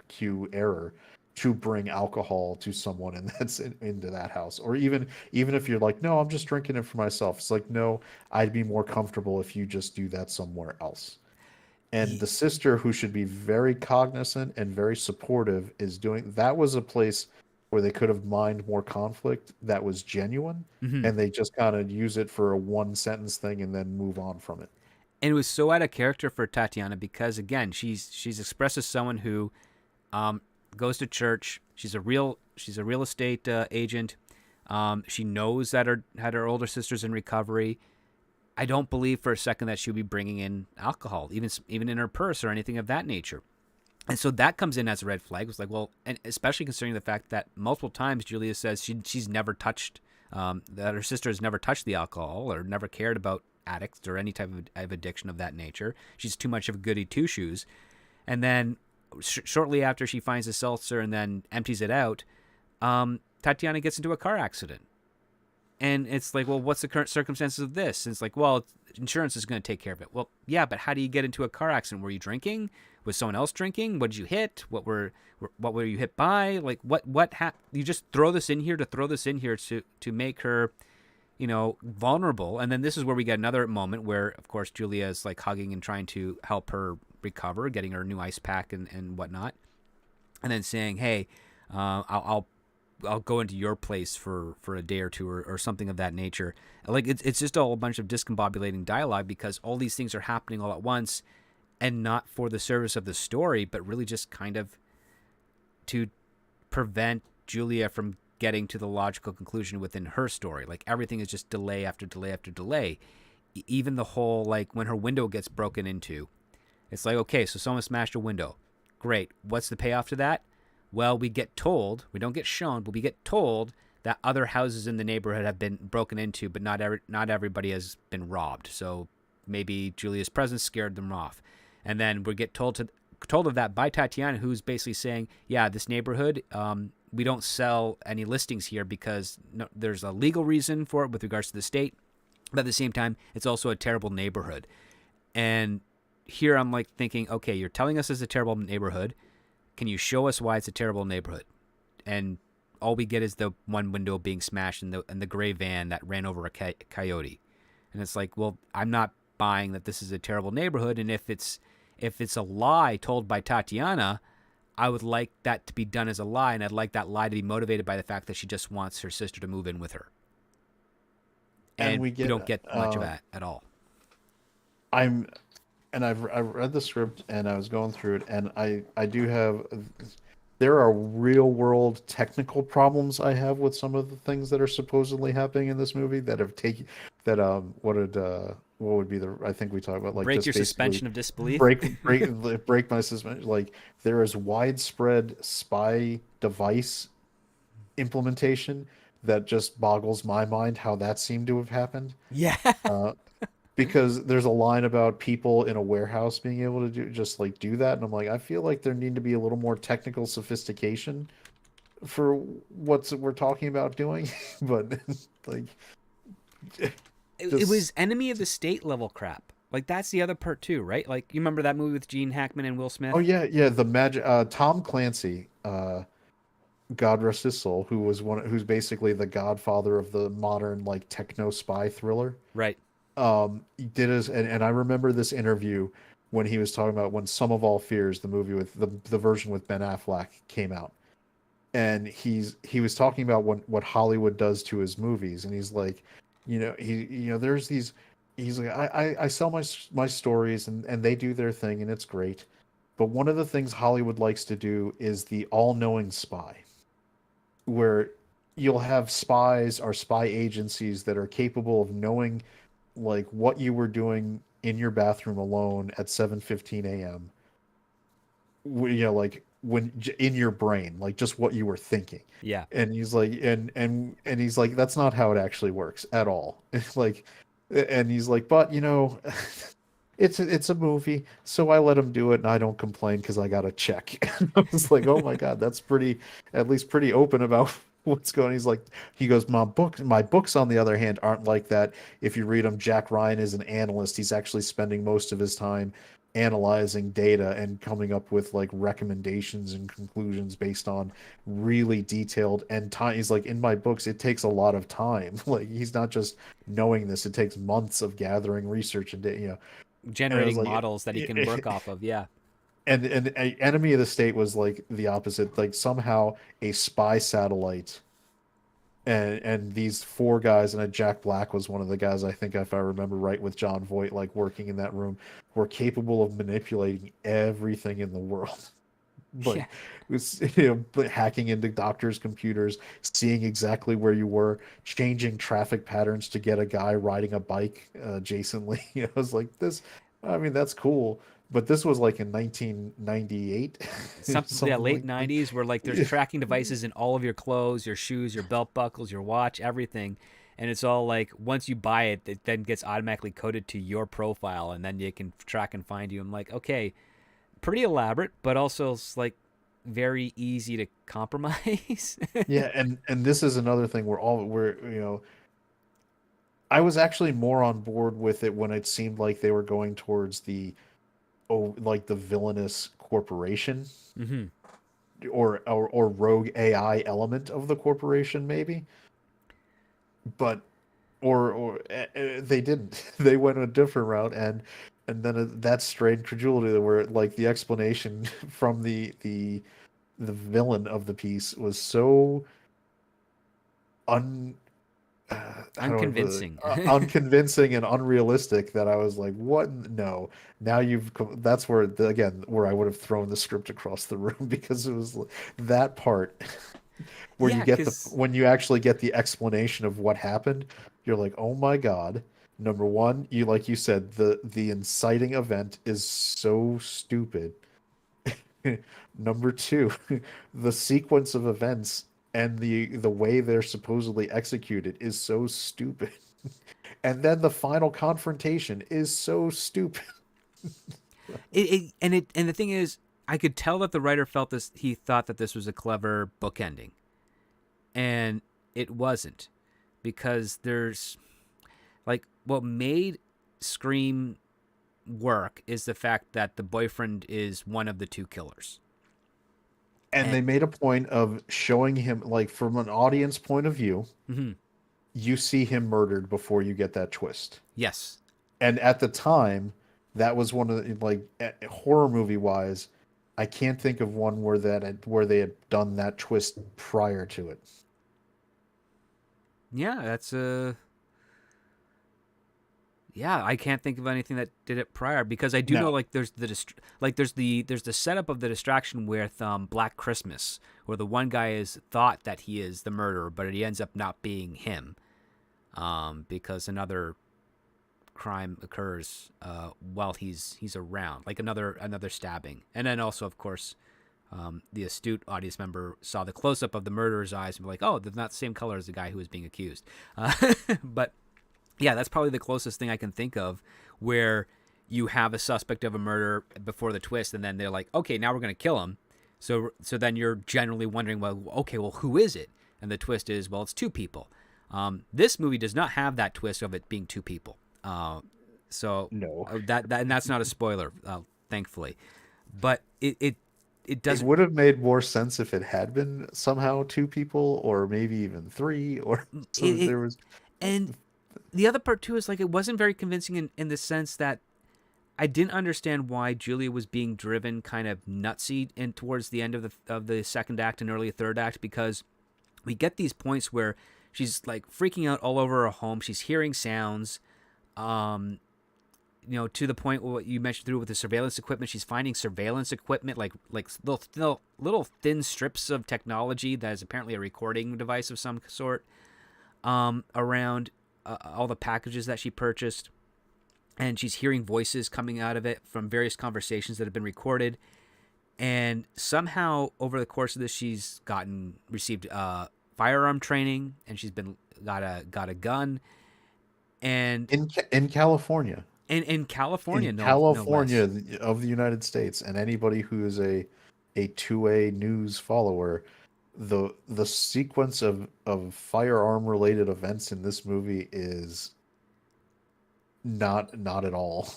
cue error, to bring alcohol to someone and into that house. Or even if you're like, no, I'm just drinking it for myself. It's like, no, I'd be more comfortable if you just do that somewhere else. And the sister, who should be very cognizant and very supportive, is doing that. Was a place where they could have mined more conflict that was genuine, Hmm. and they just kind of use it for a one sentence thing and then move on from it. And it was so out of character for Tatiana because again, she's expressed as someone who um, goes to church. She's a real estate agent. She knows that her older sister's in recovery. I don't believe for a second that she would be bringing in alcohol, even in her purse or anything of that nature. And so that comes in as a red flag. It's like, well, and especially considering the fact that multiple times Julia says she's never touched, that her sister has never touched the alcohol or never cared about addicts or any type of addiction of that nature. She's too much of a goody two shoes. And then shortly after she finds the seltzer and then empties it out, Tatiana gets into a car accident. And it's like, well, what's the current circumstances of this? And it's like, well, insurance is going to take care of it. Well, yeah, but how do you get into a car accident? Were you drinking? Was someone else drinking? What did you hit? What were you hit by? Like you just throw this in here to make her, vulnerable. And then this is where we get another moment where, of course, Julia is like hugging and trying to help her recover, getting her new ice pack and whatnot, and then saying, "Hey, I'll go into your place for a day or two or something of that nature." Like it's just a whole bunch of discombobulating dialogue because all these things are happening all at once and not for the service of the story, but really just kind of to prevent Julia from getting to the logical conclusion within her story. Like everything is just delay after delay after delay. Even the whole, like, when her window gets broken into, it's like, okay, so someone smashed a window. Great. What's the payoff to that? Well, we get told, we don't get shown, but we get told that other houses in the neighborhood have been broken into, but not everybody has been robbed. So maybe Julia's presence scared them off. And then we get told of that by Tatiana, who's basically saying, yeah, this neighborhood, we don't sell any listings here because no, there's a legal reason for it with regards to the state. But at the same time, it's also a terrible neighborhood. And here I'm like thinking, okay, you're telling us it's a terrible neighborhood. Can you show us why it's a terrible neighborhood? And all we get is the one window being smashed and the gray van that ran over a coyote. And it's like, well, I'm not buying that this is a terrible neighborhood. And if it's a lie told by Tatiana, I would like that to be done as a lie, and I'd like that lie to be motivated by the fact that she just wants her sister to move in with her. And And we we get don't get much of that at all. I'm and I've read the script and I was going through it, and I do have, there are real world technical problems I have with some of the things that are supposedly happening in this movie that have taken that what would be the, I think we talked about, like, Break just your basically suspension of disbelief. break my suspension. Like, there is widespread spy device implementation that just boggles my mind how that seemed to have happened. Yeah. Uh, because there's a line about people in a warehouse being able to do that, and I'm like, I feel like there need to be a little more technical sophistication for what we're talking about doing. But like, It just, was enemy of the state level crap. Like that's the other part too, right? Like you remember that movie with Gene Hackman and Will oh Smith? yeah, yeah, the magic, Tom Clancy, God rest his soul, who's basically the godfather of the modern, like, techno spy thriller. Right. He did his, and I remember this interview when he was talking about when Sum of All Fears, the movie with the version with Ben Affleck, came out, and he was talking about what Hollywood does to his movies, and he's like, there's these, he's like, I sell my stories, and they do their thing, and it's great, but one of the things Hollywood likes to do is the all-knowing spy, where you'll have spies or spy agencies that are capable of knowing, like, what you were doing in your bathroom alone at 7:15 a.m. Like, in your brain, like just what you were thinking. Yeah. And he's like, and he's like, that's not how it actually works at all. Like, and he's like, but it's a movie, so I let him do it, and I don't complain because I got a check. And I was like, oh my God, that's pretty, at least pretty open about what's going on. He's like, he goes, my books, on the other hand, aren't like that. If you read them, Jack Ryan is an analyst. He's actually spending most of his time analyzing data and coming up with like recommendations and conclusions based on really detailed and time. He's like, in my books, it takes a lot of time. Like, he's not just knowing this; it takes months of gathering research and data. And I was Generating like, models that he can work off of. Yeah. and Enemy of the State was like the opposite. Like, somehow a spy satellite and these four guys, and Jack Black was one of the guys, I think, if I remember right, with John Voight, like working in that room, were capable of manipulating everything in the world. Yeah. Like, was, hacking into doctors' computers, seeing exactly where you were, changing traffic patterns to get a guy riding a bike adjacently. I was like, this, I mean, that's cool, but this was like in 1998, Something, yeah, something late like 90s, where like there's that. tracking devices in all of your clothes, your shoes, your belt buckles, your watch, everything. And it's all like, once you buy it, it then gets automatically coded to your profile, and then you can track and find you. I'm like, okay, pretty elaborate, but also it's like very easy to compromise. Yeah, and this is another thing where all where I was actually more on board with it when it seemed like they were going towards the, oh, like the villainous corporation, Hmm. or rogue AI element of the corporation maybe. But they didn't. They went a different route, and then that strained credulity where like the explanation from the villain of the piece was so un how do I put it? Unconvincing. Unconvincing and unrealistic that I was like, what? No. Now that's where, again, where I would have thrown the script across the room because it was that part where Yeah, because when you actually get the explanation of what happened, you're like, oh my God. Number one, like you said, the inciting event is so stupid. Number two, the sequence of events and the way they're supposedly executed is so stupid. And then the final confrontation is so stupid. and the thing is, I could tell that the writer felt this. He thought that this was a clever bookending, and it wasn't, because there's like, what made Scream work is the fact that the boyfriend is one of the two killers. And And they made a point of showing him, like, from an audience point of view, mhm, you see him murdered before you get that twist. yes, And at the time, that was one of the, like, horror movie wise, I can't think of one where they had done that twist prior to it. yeah, that's a yeah. I can't think of anything that did it prior, because I do know No. like there's the setup of the distraction with Black Christmas, where the one guy is thought that he is the murderer, but he ends up not being him, because another crime occurs while he's around, like another stabbing. And then also, of course, the astute audience member saw the close up of the murderer's eyes and be like, oh, they're not the same color as the guy who was being accused. But yeah, that's probably the closest thing I can think of where you have a suspect of a murder before the twist, and then they're like, okay, now we're going to kill him. So then you're generally wondering, well, okay, well, who is it? And the twist is, well, it's two people. This movie does not have that twist of it being two people. So No. and that's not a spoiler, thankfully. But it It doesn't. would have made more sense if it had been somehow two people, or maybe even three, or so that It there was. and the other part too is like, it wasn't very convincing in the sense that I didn't understand why Julia was being driven kind of nutsy in towards the end of the second act and early third act, because we get these points where she's like freaking out all over her home. She's hearing sounds, um, to the point what you mentioned through with the surveillance equipment. She's finding surveillance equipment, like little thin strips of technology that is apparently a recording device of some sort, around all the packages that she purchased. And she's hearing voices coming out of it from various conversations that have been recorded. And somehow over the course of this, she's received firearm training, and she's been got a gun, and In California, in California, in no less. California of the United States, and anybody who is a 2A news follower, the sequence of firearm related events in this movie is not at all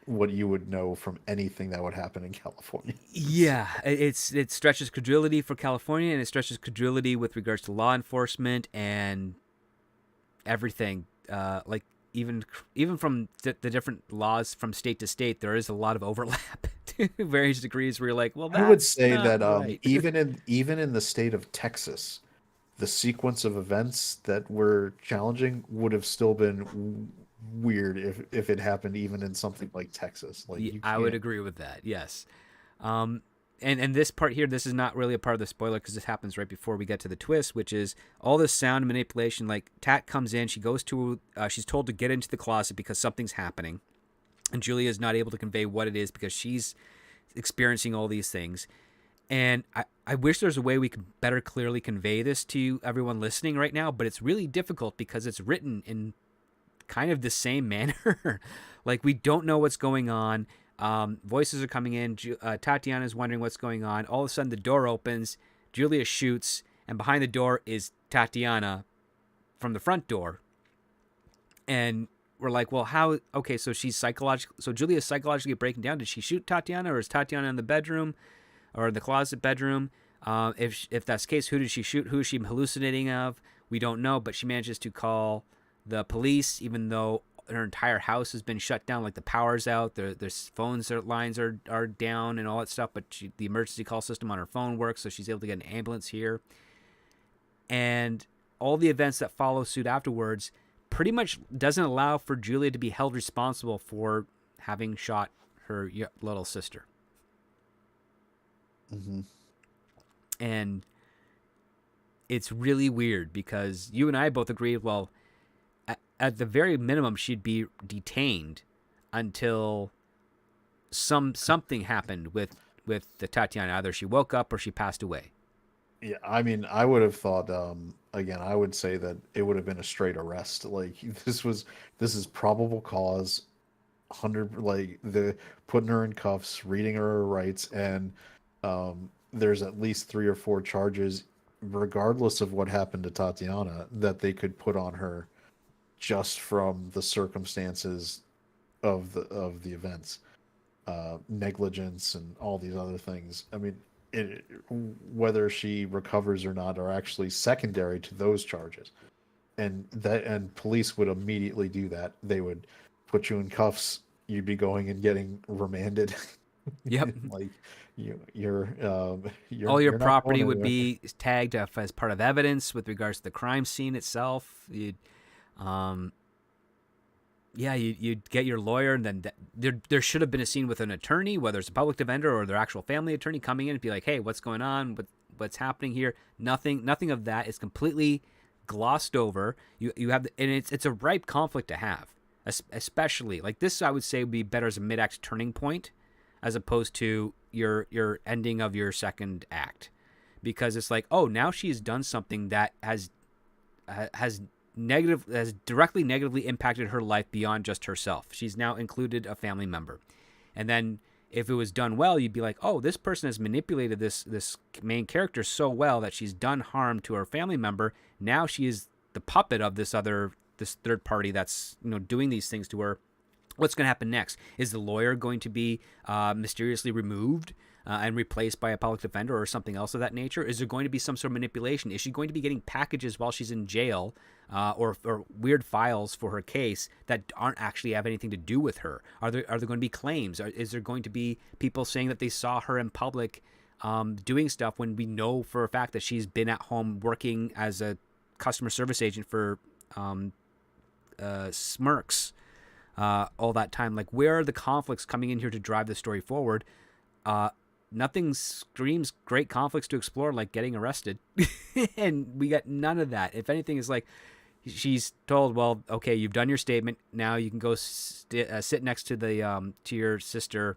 what you would know from anything that would happen in California. Yeah, it stretches credulity for California, and it stretches credulity with regards to law enforcement and everything. Like even from the different laws from state to state, there is a lot of overlap to various degrees. Where you're like, well, I would that's say not that right. even in the state of Texas, the sequence of events that were challenging would have still been weird if it happened even in something like Texas. Like Yeah, you I would can't. agree with that. Yes. Um, and this part here, this is not really a part of the spoiler because this happens right before we get to the twist, which is all this sound manipulation. Like Tat comes in, she's told to get into the closet because something's happening, and Julia is not able to convey what it is because she's experiencing all these things. And I wish there's a way we could better clearly convey this to everyone listening right now, but it's really difficult because it's written in kind of the same manner. Like we don't know what's going on. Voices are coming in. Tatiana is wondering what's going on. All of a sudden, the door opens. Julia shoots, and behind the door is Tatiana from the front door. And we're like, well, how? Okay, so she's psychological. So Julia's psychologically breaking down. Did she shoot Tatiana, or is Tatiana in the bedroom, or in the closet bedroom? If that's the case, who did she shoot? Who is she hallucinating of? We don't know, but she manages to call the police, even though her entire house has been shut down. Like the power's out, there's lines are down and all that stuff. But the emergency call system on her phone works, so she's able to get an ambulance here. And all the events that follow suit afterwards pretty much doesn't allow for Julia to be held responsible for having shot her little sister. Mhm. And it's really weird because you and I both agreed, well, at the very minimum, she'd be detained until something happened with the Tatiana. Either she woke up or she passed away. Yeah, I mean, I would have thought, again, I would say that it would have been a straight arrest. Like this is probable cause, 100, like the putting her in cuffs, reading her rights, and there's at least three or four charges, regardless of what happened to Tatiana, that they could put on her just from the circumstances of the events, negligence and all these other things. I mean, it, whether she recovers or not are actually secondary to those charges, and police would immediately do that. They would put you in cuffs. You'd be going and getting remanded. Yep. Like you're All your you're not going property would anywhere. be tagged as part of evidence with regards to the crime scene itself. Um, yeah, you'd get your lawyer, and then there should have been a scene with an attorney, whether it's a public defender or their actual family attorney, coming in and be like, "Hey, what's going on? What's happening here?" Nothing of that is completely glossed over. You have, and it's a ripe conflict to have, especially like this. I would say would be better as a mid-act turning point, as opposed to your ending of your second act, because it's like, oh, now she's done something that has has directly negatively impacted her life beyond just herself. She's now included a family member. And then if it was done well, you'd be like, oh, this person has manipulated this main character so well that she's done harm to her family member. Now she is the puppet of this third party that's doing these things to her. What's going to happen next? Is the lawyer going to be mysteriously removed and replaced by a public defender or something else of that nature? Is there going to be some sort of manipulation? Is she going to be getting packages while she's in jail or weird files for her case that aren't actually have anything to do with her? Are there going to be claims? Is there going to be people saying that they saw her in public doing stuff when we know for a fact that she's been at home working as a customer service agent for Smirks all that time? Like, where are the conflicts coming in here to drive the story forward? Nothing screams great conflicts to explore like getting arrested. And we got none of that. If anything, is like she's told, well, okay, you've done your statement, now you can go sit next to the to your sister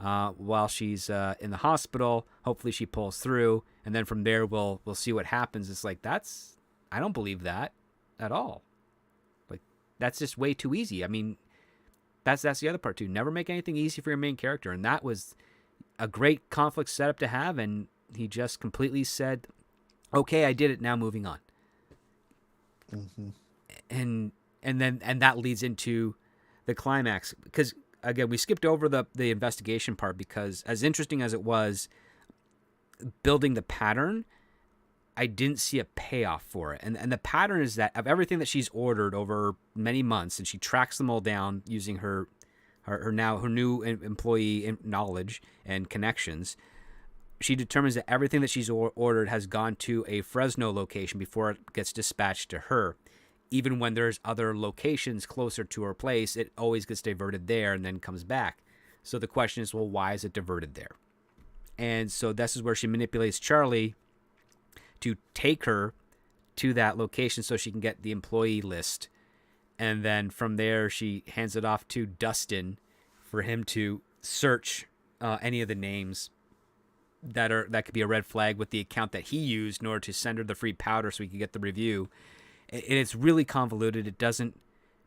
while she's in the hospital. Hopefully she pulls through, and then from there we'll see what happens. It's like, I don't believe that at all. Like, that's just way too easy. I mean, that's the other part too. Never make anything easy for your main character, and that was a great conflict setup to have, and he just completely said, okay, I did it, now moving on. Mm-hmm. And that leads into the climax, because again, we skipped over the investigation part, because as interesting as it was building the pattern, I didn't see a payoff for it. And the pattern is that of everything that she's ordered over many months, and she tracks them all down using her new employee knowledge and connections, she determines that everything that she's ordered has gone to a Fresno location before it gets dispatched to her. Even when there's other locations closer to her place, it always gets diverted there and then comes back. So the question is, well, why is it diverted there? And so this is where she manipulates Charlie to take her to that location so she can get the employee list. And then from there, she hands it off to Dustin for him to search any of the names that could be a red flag with the account that he used in order to send her the free powder so he could get the review. And it's really convoluted. It doesn't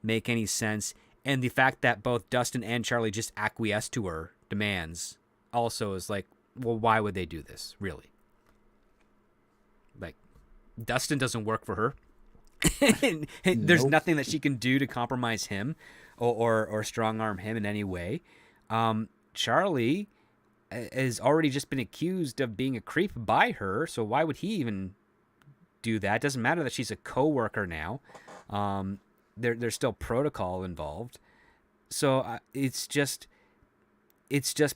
make any sense. And the fact that both Dustin and Charlie just acquiesce to her demands also is like, well, why would they do this, really? Like, Dustin doesn't work for her. And there's nothing that she can do to compromise him or strong arm him in any way. Charlie has already just been accused of being a creep by her, so why would he even do that? It doesn't matter that she's a co-worker now. There's still protocol involved. So it's just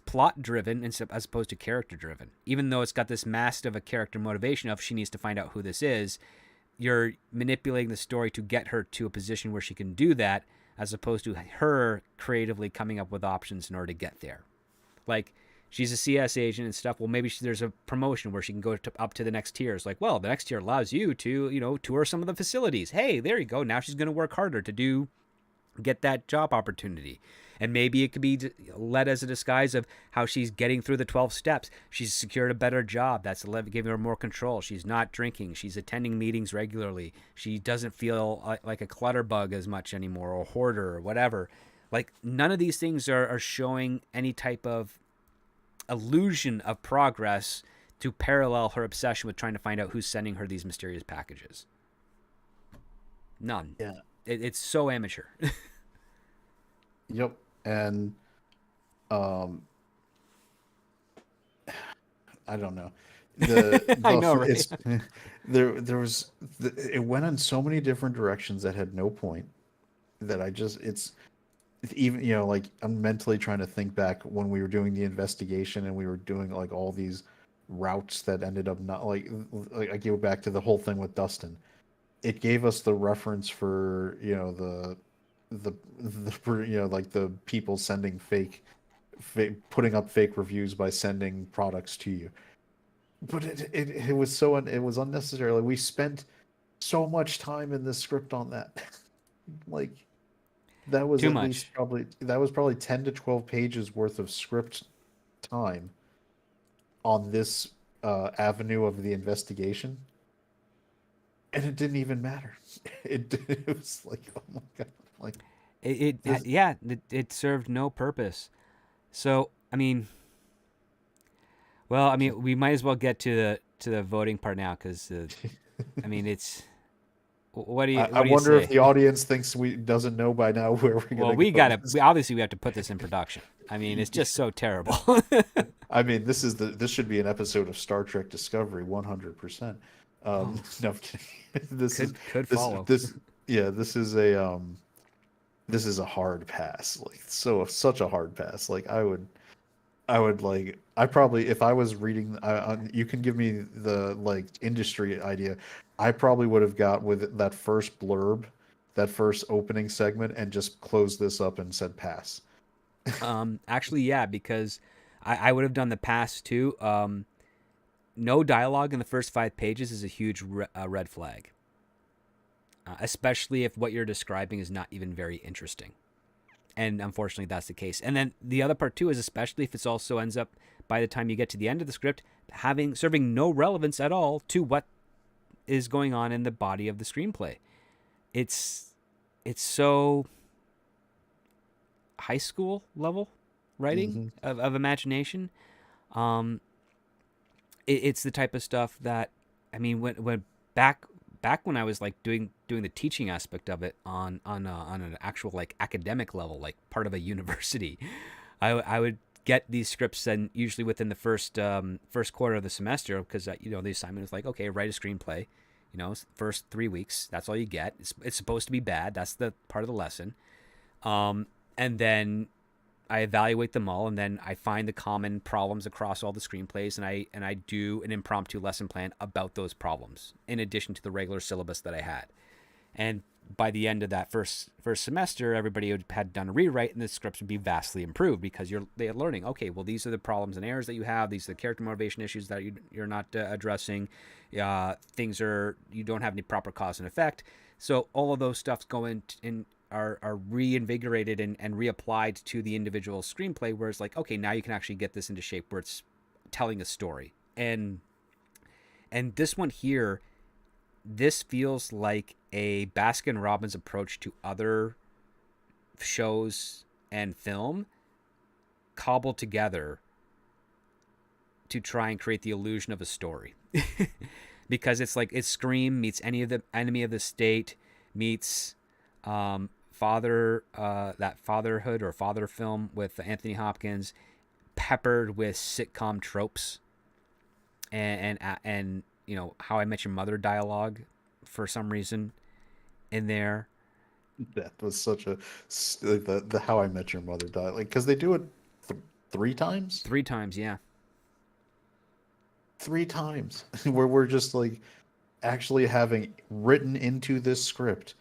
plot driven as opposed to character driven. Even though it's got this mask of a character motivation of she needs to find out who this is, you're manipulating the story to get her to a position where she can do that, as opposed to her creatively coming up with options in order to get there. Like, she's a CS agent and stuff. Well, maybe there's a promotion where she can go up to the next tier. It's like, well, the next tier allows you to, tour some of the facilities. Hey, there you go. Now she's going to work harder to get that job opportunity. And maybe it could be led as a disguise of how she's getting through the 12 steps. She's secured a better job. That's giving her more control. She's not drinking. She's attending meetings regularly. She doesn't feel like a clutterbug as much anymore, or hoarder, or whatever. Like, none of these things are showing any type of illusion of progress to parallel her obsession with trying to find out who's sending her these mysterious packages. None. Yeah. It's so amateur. Yep. And I don't know. I know, right? It went in so many different directions that had no point, that it's even, like, I'm mentally trying to think back when we were doing the investigation and we were doing like all these routes that ended up not like I go back to the whole thing with Dustin. It gave us the reference for, the like the people sending fake putting up fake reviews by sending products to you. But it was unnecessary. Like, we spent so much time in this script on that. Like, that was Too much. probably 10 to 12 pages worth of script time on this avenue of the investigation, and it didn't even matter. It was like, oh my god, like it served no purpose. So we might as well get to the voting part now, because it's. What do you? I wonder if the audience thinks we doesn't know by now where we're going to go. We obviously have to put this in production. It's just so terrible. This should be an episode of Star Trek Discovery, 100%. No, I'm kidding. This is a hard pass. Like, such a hard pass. Like, I probably, if I was reading, you can give me the like industry idea. I probably would have got with that first blurb, that first opening segment, and just closed this up and said pass. Actually, yeah, because I would have done the pass too. No dialogue in the first 5 pages is a huge red flag, especially if what you're describing is not even very interesting. And unfortunately, that's the case. And then the other part too is, especially if it also ends up by the time you get to the end of the script having serving no relevance at all to what is going on in the body of the screenplay. It's it's so high school level writing Hmm. of imagination. Um, it's the type of stuff that, I mean, when back when I was like doing the teaching aspect of it on an actual like academic level, like part of a university, I would get these scripts, and usually within the first quarter of the semester, because the assignment was like, okay, write a screenplay. First 3 weeks, that's all you get. It's supposed to be bad. That's the part of the lesson. And then I evaluate them all, and then I find the common problems across all the screenplays, and I do an impromptu lesson plan about those problems in addition to the regular syllabus that I had. And by the end of that first semester, everybody had done a rewrite, and the scripts would be vastly improved because they're learning. Okay, well, these are the problems and errors that you have. These are the character motivation issues that you're not addressing. Things are you don't have any proper cause and effect. So all of those stuffs go in are reinvigorated and reapplied to the individual screenplay, where it's like, okay, now you can actually get this into shape where it's telling a story. And this one here, this feels like a Baskin Robbins approach to other shows and film cobbled together to try and create the illusion of a story. Because it's Scream meets any of the Enemy of the State meets that fatherhood or father film with Anthony Hopkins, peppered with sitcom tropes and How I Met Your Mother dialogue for some reason in there. That was such like the How I Met Your Mother died, like because they do it three times, 3 times, yeah. three times, where we're just like actually having written into this script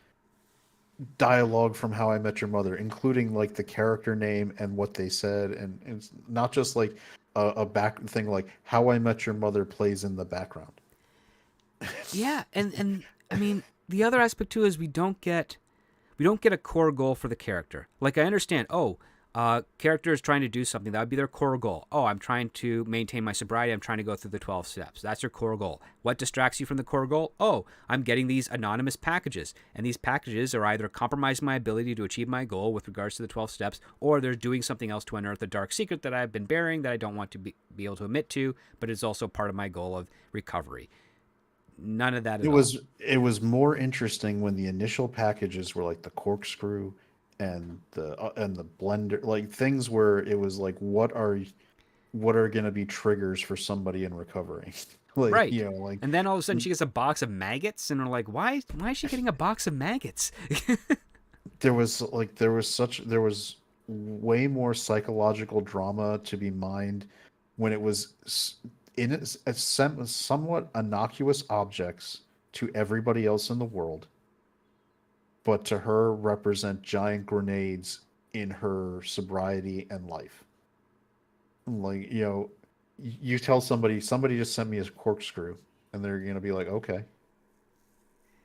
dialogue from How I Met Your Mother, including like the character name and what they said, and it's not just like a back thing like How I Met Your Mother plays in the background. Yeah, and I mean, the other aspect too is we don't get a core goal for the character. Like, I understand, character is trying to do something. That would be their core goal. Oh, I'm trying to maintain my sobriety. I'm trying to go through the 12 steps. That's your core goal. What distracts you from the core goal? Oh, I'm getting these anonymous packages. And these packages are either compromising my ability to achieve my goal with regards to the 12 steps, or they're doing something else to unearth a dark secret that I've been bearing that I don't want to be able to admit to, but it's also part of my goal of recovery. None of that It at all. was it was more interesting when the initial packages were like the corkscrew and the blender, like things where it was like what are going to be triggers for somebody in recovery. Like, Right. like And then all of a sudden she gets a box of maggots, and we're like, why is she getting a box of maggots? there was way more psychological drama to be mined when it was in somewhat innocuous objects to everybody else in the world, but to her represent giant grenades in her sobriety and life. Like, you tell somebody just sent me a corkscrew, and they're gonna be like, okay,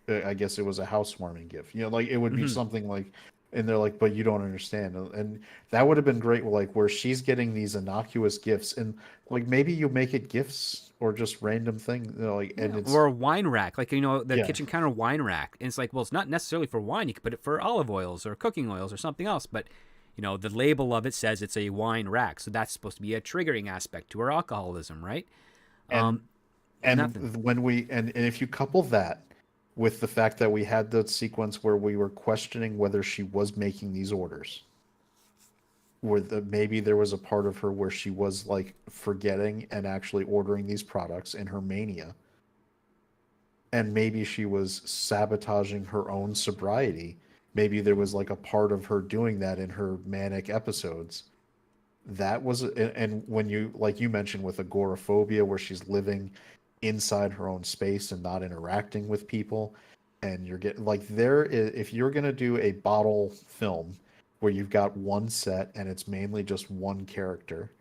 I guess it was a housewarming gift. Like it would be Hmm. something like, and they're like, but you don't understand. And that would have been great, like where she's getting these innocuous gifts, and like maybe you make it gifts or just random thing, like, and Yeah, it's or a wine rack, like the yeah, kitchen counter wine rack. And it's like, well, it's not necessarily for wine. You could put it for olive oils or cooking oils or something else. But the label of it says it's a wine rack, so that's supposed to be a triggering aspect to her alcoholism, right? and Um, Nothing. and if you couple that with the fact that we had the sequence where we were questioning whether she was making these orders, where maybe there was a part of her where she was like forgetting and actually ordering these products in her mania, and maybe she was sabotaging her own sobriety. Maybe there was like a part of her doing that in her manic episodes. That was, and when you, like you mentioned, with agoraphobia, where she's living inside her own space and not interacting with people, and you're getting like if you're gonna do a bottle film where you've got one set and it's mainly just one character,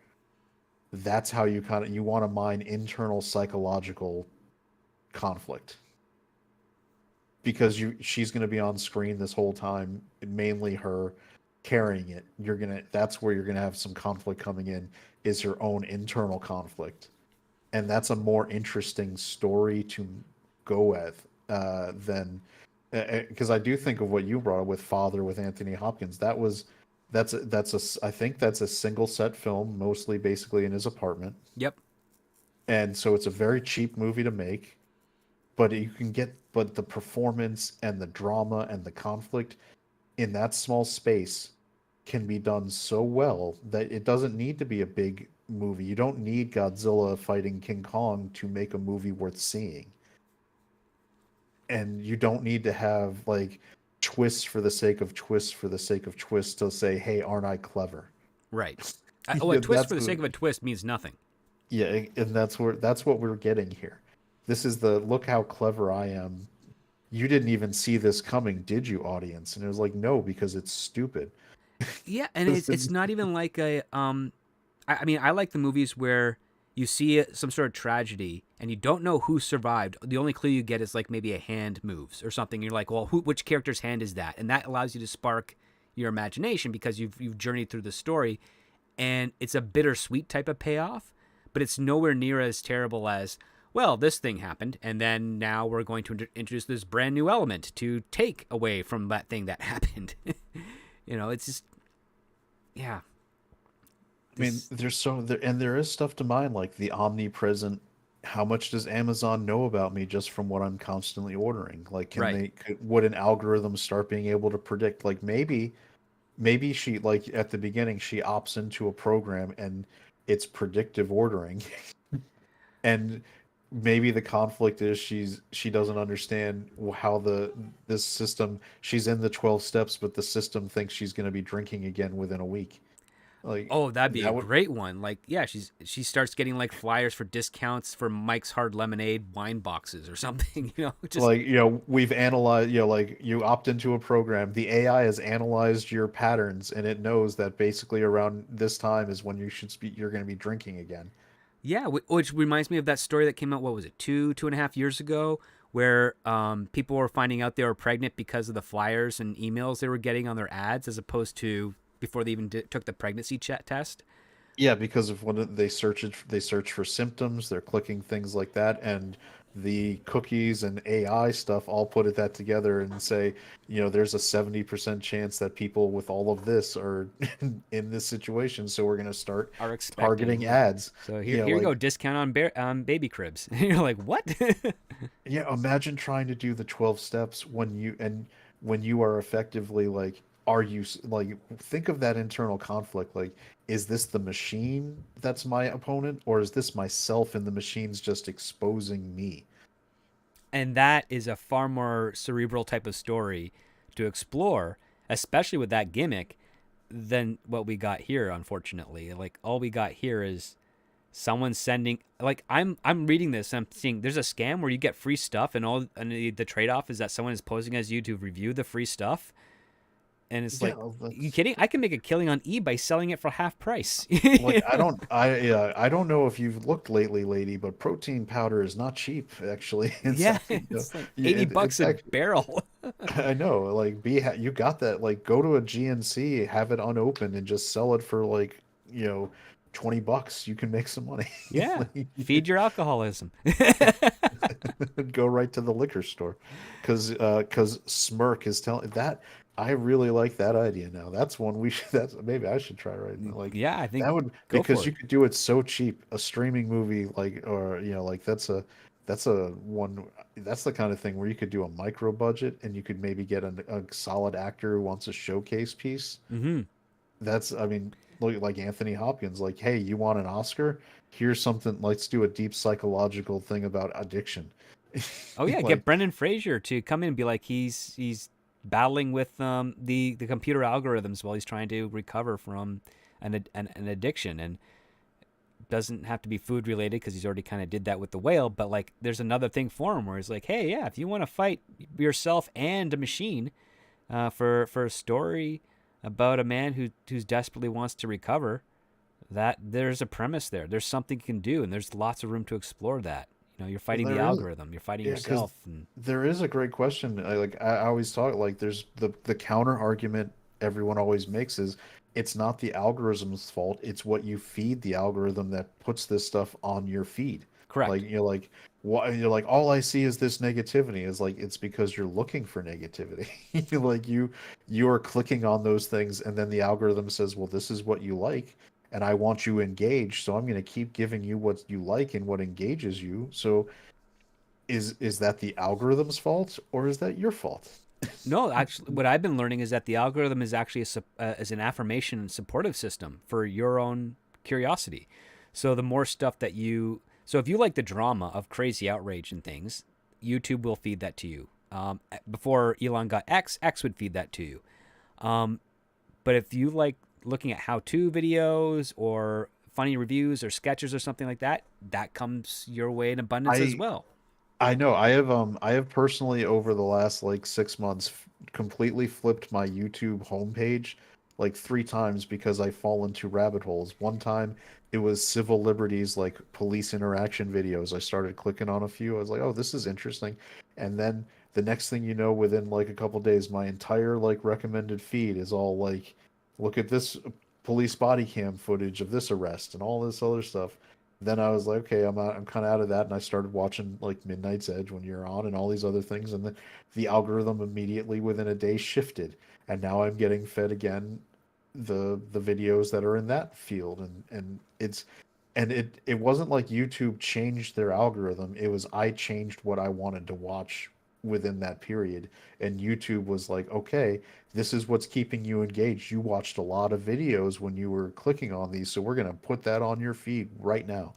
that's how you want to mine internal psychological conflict, because she's going to be on screen this whole time, mainly her, carrying it, that's where you're gonna have some conflict coming in, is your own internal conflict. And that's a more interesting story to go with than because I do think of what you brought up with Father with Anthony Hopkins. I think that's a single set film, mostly basically in his apartment, Yep. and so it's a very cheap movie to make. But the performance and the drama and the conflict in that small space can be done so well that it doesn't need to be a big movie. You don't need Godzilla fighting King Kong to make a movie worth seeing. And you don't need to have like twists for the sake of twists for the sake of twists to say, "Hey, aren't I clever?" Right. A Yeah, twist for the sake of a twist means nothing. yeah, and that's what we're getting here. This is the look how clever I am. You didn't even see this coming, did you, audience? And it was like, no, because it's stupid. Yeah, and it's not even like a I mean, I like the movies where you see some sort of tragedy and you don't know who survived. The only clue you get is like maybe a hand moves or something. You're like, well, which character's hand is that? And that allows you to spark your imagination because you've journeyed through the story, and it's a bittersweet type of payoff, but it's nowhere near as terrible as, well, this thing happened, and then now we're going to introduce this brand new element to take away from that thing that happened. It's just, yeah. I mean, and there is stuff to mine like the omnipresent. How much does Amazon know about me just from what I'm constantly ordering? Like, Right. would an algorithm start being able to predict? Like, maybe she, like, at the beginning, she opts into a program and it's predictive ordering. And maybe the conflict is she doesn't understand how this system, she's in the 12 steps, but the system thinks she's going to be drinking again within a week. Like, Oh, that'd be a that would great one. Like, yeah, she starts getting like flyers for discounts for Mike's Hard Lemonade wine boxes or something. Just like, we've analyzed, like, you opt into a program, the AI has analyzed your patterns, and it knows that basically around this time is when you're going to be drinking again. yeah, which reminds me of that story that came out. What was it, 2.5 years ago, where people were finding out they were pregnant because of the flyers and emails they were getting on their ads, as opposed to before they even took the pregnancy test. Yeah, because of when they search for symptoms, they're clicking things like that, and the cookies and AI stuff all put that together and say, there's a 70% chance that people with all of this are in this situation, so we're going to start Are expecting, targeting yeah. ads. So here you go, discount on baby cribs. And you're like, what? Yeah, imagine trying to do the 12 steps when you are effectively like, like, think of that internal conflict. Like, is this the machine that's my opponent, or is this myself and the machine's just exposing me? And that is a far more cerebral type of story to explore, especially with that gimmick, than what we got here. Unfortunately, like all we got here is someone sending. Like I'm reading this, and I'm seeing there's a scam where you get free stuff, and the trade off is that someone is posing as you to review the free stuff. And it's like, Yeah, you that's kidding? I can make a killing on eBay selling it for half price. like, I don't know if you've looked lately, lady, but protein powder is not cheap, actually. Yeah, it's like 80 It's bucks a actually, barrel. I know, like, you got that. Like, go to a GNC, have it unopened, and just sell it for like, 20 bucks. You can make some money. Yeah, Like, feed your alcoholism. go right to the liquor store, because Smirk is telling that. I really like that idea now. That's one we should. That's maybe I should try right now. Like, Yeah, I think that would, go because for you it. could do it so cheap. A streaming movie, like, or like, that's a one. That's the kind of thing where you could do a micro budget, and you could maybe get a solid actor who wants a showcase piece. Hmm. That's, I mean, look, like Anthony Hopkins, like, hey, you want an Oscar? Here's something. Let's do a deep psychological thing about addiction. Oh yeah, Like, get Brendan Fraser to come in and be like he's battling with the computer algorithms while he's trying to recover from an addiction, and doesn't have to be food related because he's already kind of did that with the whale. But like, there's another thing for him where he's like, hey, yeah, if you want to fight yourself and a machine, for a story about a man who's desperately wants to recover, that there's a premise there. There's something you can do, and there's lots of room to explore that. You're well, fighting the there is. algorithm, you're fighting Yeah, because yourself, and there is a great question. I always talk, like, there's the counter argument everyone always makes is it's not the algorithm's fault. It's what you feed the algorithm that puts this stuff on your feed. Correct. Like you're like, what you're like, all I see is this negativity. Is like it's because you're looking for negativity. Like you are clicking on those things, and then the algorithm says, well, this is what you like, and I want you engaged, so I'm going to keep giving you what you like and what engages you. So is that the algorithm's fault or is that your fault? No, actually, what I've been learning is that the algorithm is actually is an affirmation and supportive system for your own curiosity. So the more stuff that so if you like the drama of crazy outrage and things, YouTube will feed that to you. Before Elon got X, X would feed that to you. Um, but if you like looking at how-to videos or funny reviews or sketches or something like that, that comes your way in abundance as I well. I know I have personally over the last like 6 months completely flipped my YouTube homepage like 3 times because I fall into rabbit holes. One time it was civil liberties like police interaction videos. I started clicking on a few. I was like, "Oh, this is interesting." And then the next thing you know, within like a couple days, my entire like recommended feed is all like, "Look at this police body cam footage of this arrest and all this other stuff." Then I was like, okay, I'm kind of out of that, and I started watching like Midnight's Edge when you're on, and all these other things, and the algorithm immediately within a day shifted, and now I'm getting fed again the videos that are in that field, and it wasn't like YouTube changed their algorithm. It was I changed what I wanted to watch within that period, and YouTube was like, okay, this is what's keeping you engaged. You watched a lot of videos when you were clicking on these, so we're gonna put that on your feed right now.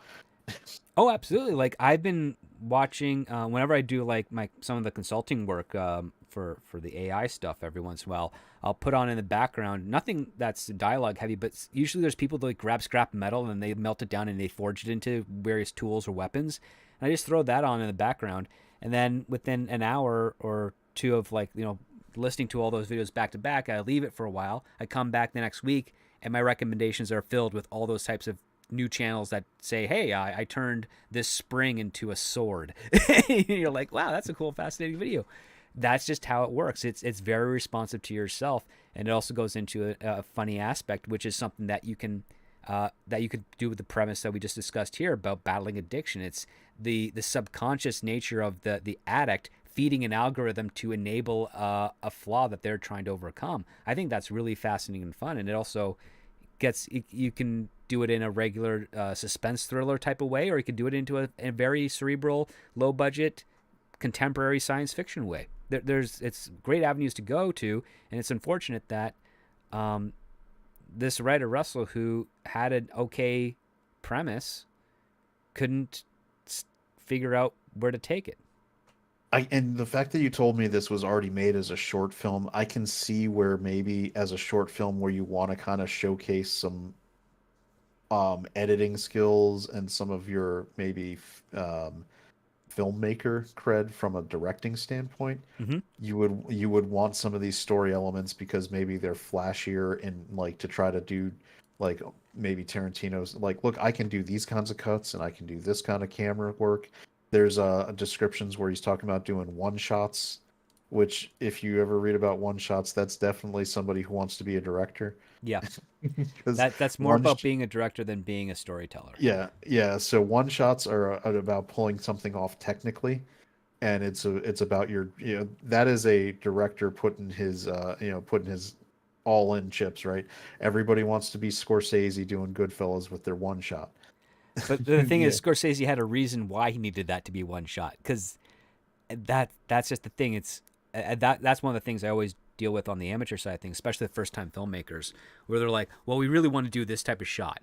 Oh, absolutely. Like I've been watching whenever I do like my some of the consulting work for the AI stuff every once in a while. I'll put on in the background nothing that's dialogue heavy, but usually there's people that like grab scrap metal and they melt it down and they forge it into various tools or weapons. And I just throw that on in the background, and then within an hour or two of like listening to all those videos back to back, I leave it for a while. I come back the next week, and my recommendations are filled with all those types of new channels that say, "Hey, I turned this spring into a sword." You're like, "Wow, that's a cool, fascinating video." That's just how it works. It's very responsive to yourself, and it also goes into a funny aspect, which is something that you could do with the premise that we just discussed here about battling addiction. It's the subconscious nature of the addict feeding an algorithm to enable a flaw that they're trying to overcome. I think that's really fascinating and fun, and it also you can do it in a regular suspense thriller type of way, or you can do it into a very cerebral, low budget, contemporary science fiction way. It's great avenues to go to, and it's unfortunate that this writer Russell, who had an okay premise, couldn't figure out where to take it. And the fact that you told me this was already made as a short film, I can see where maybe as a short film where you want to kind of showcase some editing skills and some of your maybe filmmaker cred from a directing standpoint, Mm-hmm. you would want some of these story elements because maybe they're flashier and like to try to do like maybe Tarantino's like, look, I can do these kinds of cuts and I can do this kind of camera work. There's descriptions where he's talking about doing one shots, which if you ever read about one shots, that's definitely somebody who wants to be a director. Yeah, Because that's more one about being a director than being a storyteller. yeah, yeah. So one shots are about pulling something off technically, and it's about your that is a director putting his all in chips, right? Everybody wants to be Scorsese doing Goodfellas with their one shot. But the thing Yeah, is, Scorsese had a reason why he needed that to be one shot, because that's just the thing. It's that's one of the things I always deal with on the amateur side of things, especially the first time filmmakers, where they're like, "Well, we really want to do this type of shot,"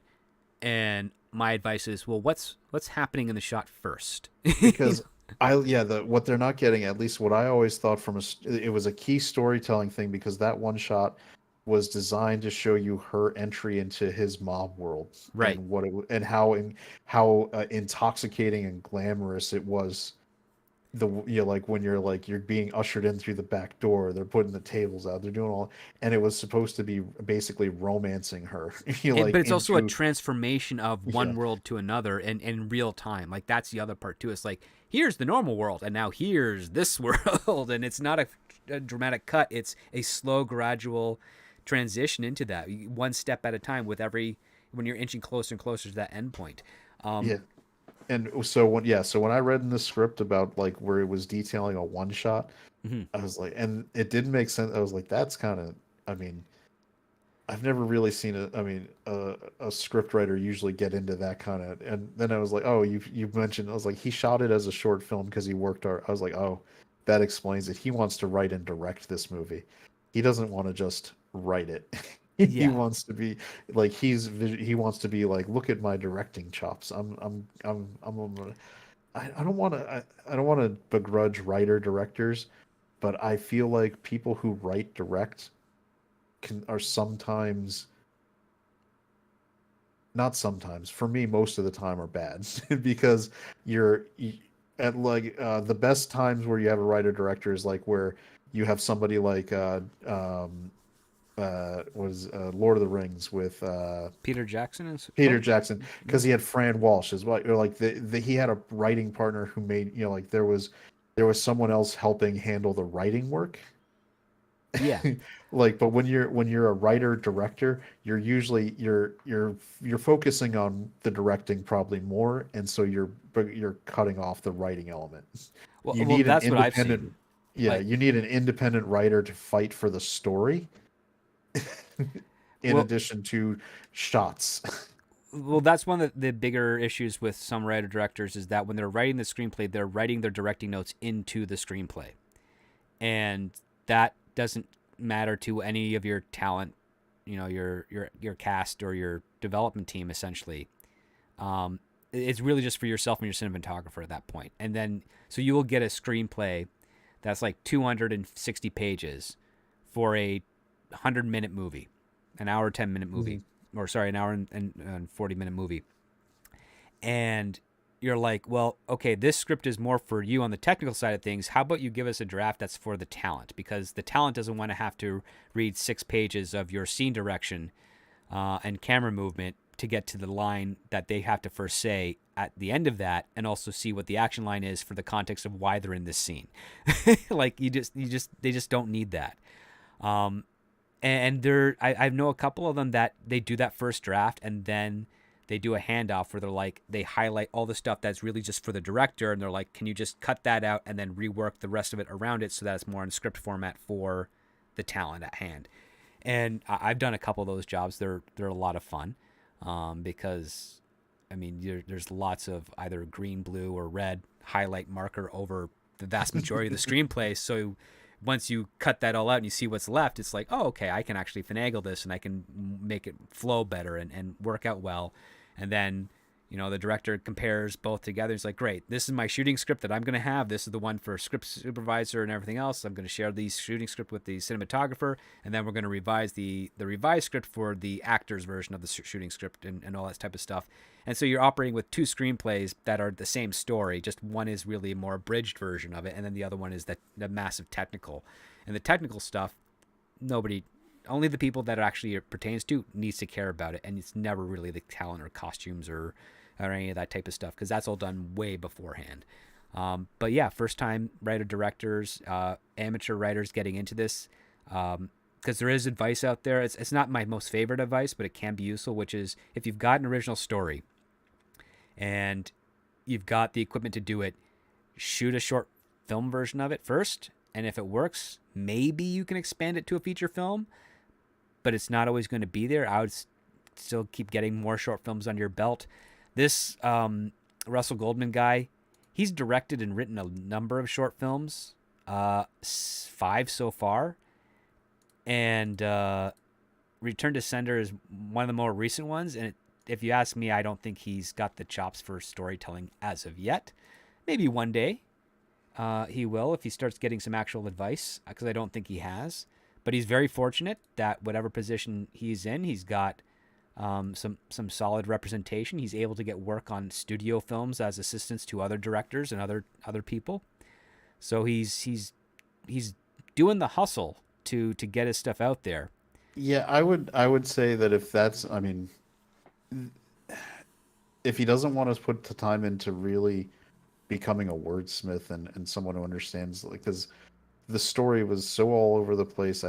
and my advice is, "Well, what's happening in the shot first?" because what they're not getting, at least what I always thought it was a key storytelling thing because that one shot was designed to show you her entry into his mob world Right. and and how intoxicating and glamorous it was. Like when you're being ushered in through the back door, they're putting the tables out, they're doing all, and it was supposed to be basically romancing her, But like it's also a into transformation of yeah. one world to another and in real time. Like that's the other part too. It's like here's the normal world, and now here's this world, and it's not a dramatic cut. It's a slow, gradual transition into that one step at a time with every when you're inching closer and closer to that end point. Yeah. And so when I read in the script about like where it was detailing a one shot, Mhm. I was like, and it didn't make sense. I was like, that's kind of, I mean, I've never really seen a script writer usually get into that kind of. And then I was like, oh, you mentioned. I was like, he shot it as a short film because he worked art. I was like, oh, that explains it. He wants to write and direct this movie. He doesn't want to just write it. He Yeah. wants to be like he wants to be like, look at my directing chops. I don't want to I don't want to begrudge writer directors, but I feel like people who write direct are sometimes, not sometimes, for me most of the time are bad because you're at like the best times where you have a writer director is like where you have somebody like was Lord of the Rings with Peter Jackson is Peter called. Jackson, because he had Fran Walsh as well. Or like he had a writing partner who made, like there was someone else helping handle the writing work. Yeah. Like, but when you're a writer director, you're usually you're focusing on the directing probably more, and so you're cutting off the writing element. You Well, need an that's what I've seen. independent, yeah, Like, you need an independent writer to fight for the story in well, addition to shots. that's one of the bigger issues with some writer directors is that when they're writing the screenplay, they're writing their directing notes into the screenplay, and that doesn't matter to any of your talent, your cast or your development team essentially. It's really just for yourself and your cinematographer at that point. And then so you will get a screenplay that's like 260 pages for a 100-minute movie, an hour 10-minute movie, Mhm. or sorry, an hour and 40-minute movie. And you're like, well, okay, this script is more for you on the technical side of things. How about you give us a draft that's for the talent? Because the talent doesn't want to have to read 6 pages of your scene direction and camera movement to get to the line that they have to first say at the end of that, and also see what the action line is for the context of why they're in this scene. Like they just don't need that. Um, and I know a couple of them that they do that first draft and then they do a handoff where they're like they highlight all the stuff that's really just for the director, and they're like, can you just cut that out and then rework the rest of it around it so that it's more in script format for the talent at hand. And I've done a couple of those jobs. They're a lot of fun because I mean there's lots of either green, blue, or red highlight marker over the vast majority of the screenplay. So once you cut that all out and you see what's left, it's like, oh, okay, I can actually finagle this and I can make it flow better and work out well. And then, the director compares both together. It's like, great, this is my shooting script that I'm going to have. This is the one for script supervisor and everything else. I'm going to share these shooting script with the cinematographer, and then we're going to revise the revised script for the actor's version of the shooting script and all that type of stuff. And so you're operating with two screenplays that are the same story. Just one is really a more abridged version of it, and then the other one is the massive technical. And the technical stuff, nobody, only the people that it actually pertains to needs to care about it, and it's never really the talent or costumes or any of that type of stuff because that's all done way beforehand. But yeah, first time writer directors, amateur writers getting into this, because there is advice out there. It's not my most favorite advice, but it can be useful, which is if you've got an original story and you've got the equipment to do it, shoot a short film version of it first. And if it works, maybe you can expand it to a feature film, but it's not always going to be there. I would still keep getting more short films under your belt. This Russell Goldman guy, he's directed and written a number of short films, 5 so far, and Return to Sender is one of the more recent ones. And if you ask me, I don't think he's got the chops for storytelling as of yet. Maybe one day he will if he starts getting some actual advice, because I don't think he has. But he's very fortunate that whatever position he's in, he's got some solid representation. He's able to get work on studio films as assistants to other directors and other people. So he's doing the hustle to get his stuff out there. Yeah, I would say that if that's, I mean, if he doesn't want to put the time into really becoming a wordsmith and someone who understands, like, because the story was so all over the place.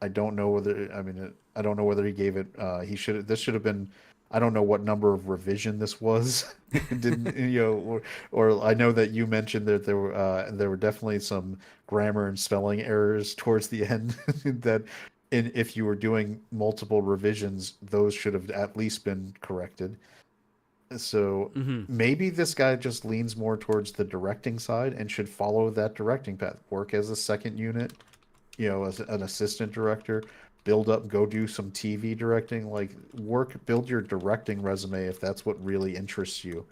I don't know whether I mean I don't know whether he gave it. He should this should have been. I don't know what number of revision this was. Didn't or I know that you mentioned that there were definitely some grammar and spelling errors towards the end that if you were doing multiple revisions, those should have at least been corrected. So Hmm. maybe this guy just leans more towards the directing side and should follow that directing path. Work as a second unit, as an assistant director, build up, go do some TV directing, like build your directing resume if that's what really interests you.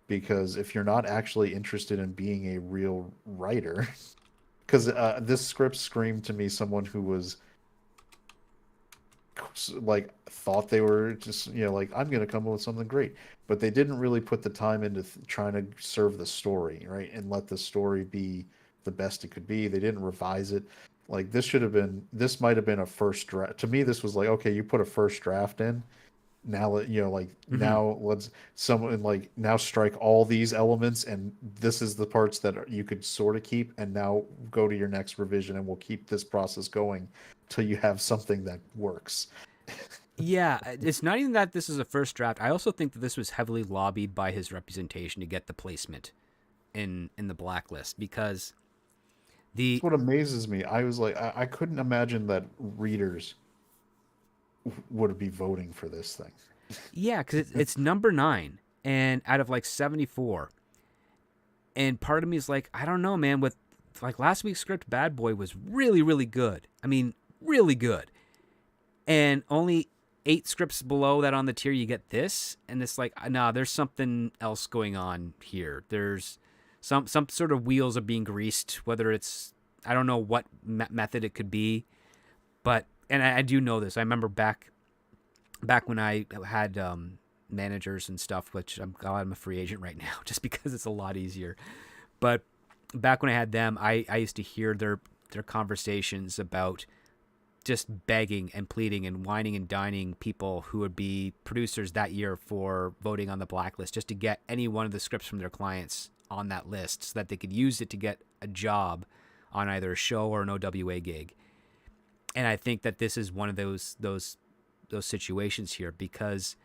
Because if you're not actually interested in being a real writer, because this script screamed to me someone who was like thought they were just like I'm gonna come up with something great, but they didn't really put the time into trying to serve the story right and let the story be the best it could be. They didn't revise it. Like this might have been a first draft. To me, this was like, okay, you put a first draft in, now like Hmm. now let's someone like now strike all these elements, and this is the parts that you could sort of keep, and now go to your next revision, and we'll keep this process going till you have something that works. Yeah, it's not even that this is a first draft. I also think that this was heavily lobbied by his representation to get the placement in the blacklist because That's the what amazes me. I was like, I couldn't imagine that readers would be voting for this thing. yeah, because it's number 9 and out of like 74, and part of me is like, I don't know, man. With like last week's script, Bad Boy was really really good. I mean, really good, and only 8 scripts below that on the tier you get this, and it's like, nah, there's something else going on here. There's some sort of wheels are being greased, whether it's, I don't know what method it could be, but and I do know this. I remember back when I had managers and stuff, which I'm a free agent right now, just because it's a lot easier. But back when I had them, I used to hear their conversations about just begging and pleading and whining and dining people who would be producers that year for voting on the blacklist just to get any one of the scripts from their clients on that list so that they could use it to get a job on either a show or an OWA gig. And I think that this is one of those situations here because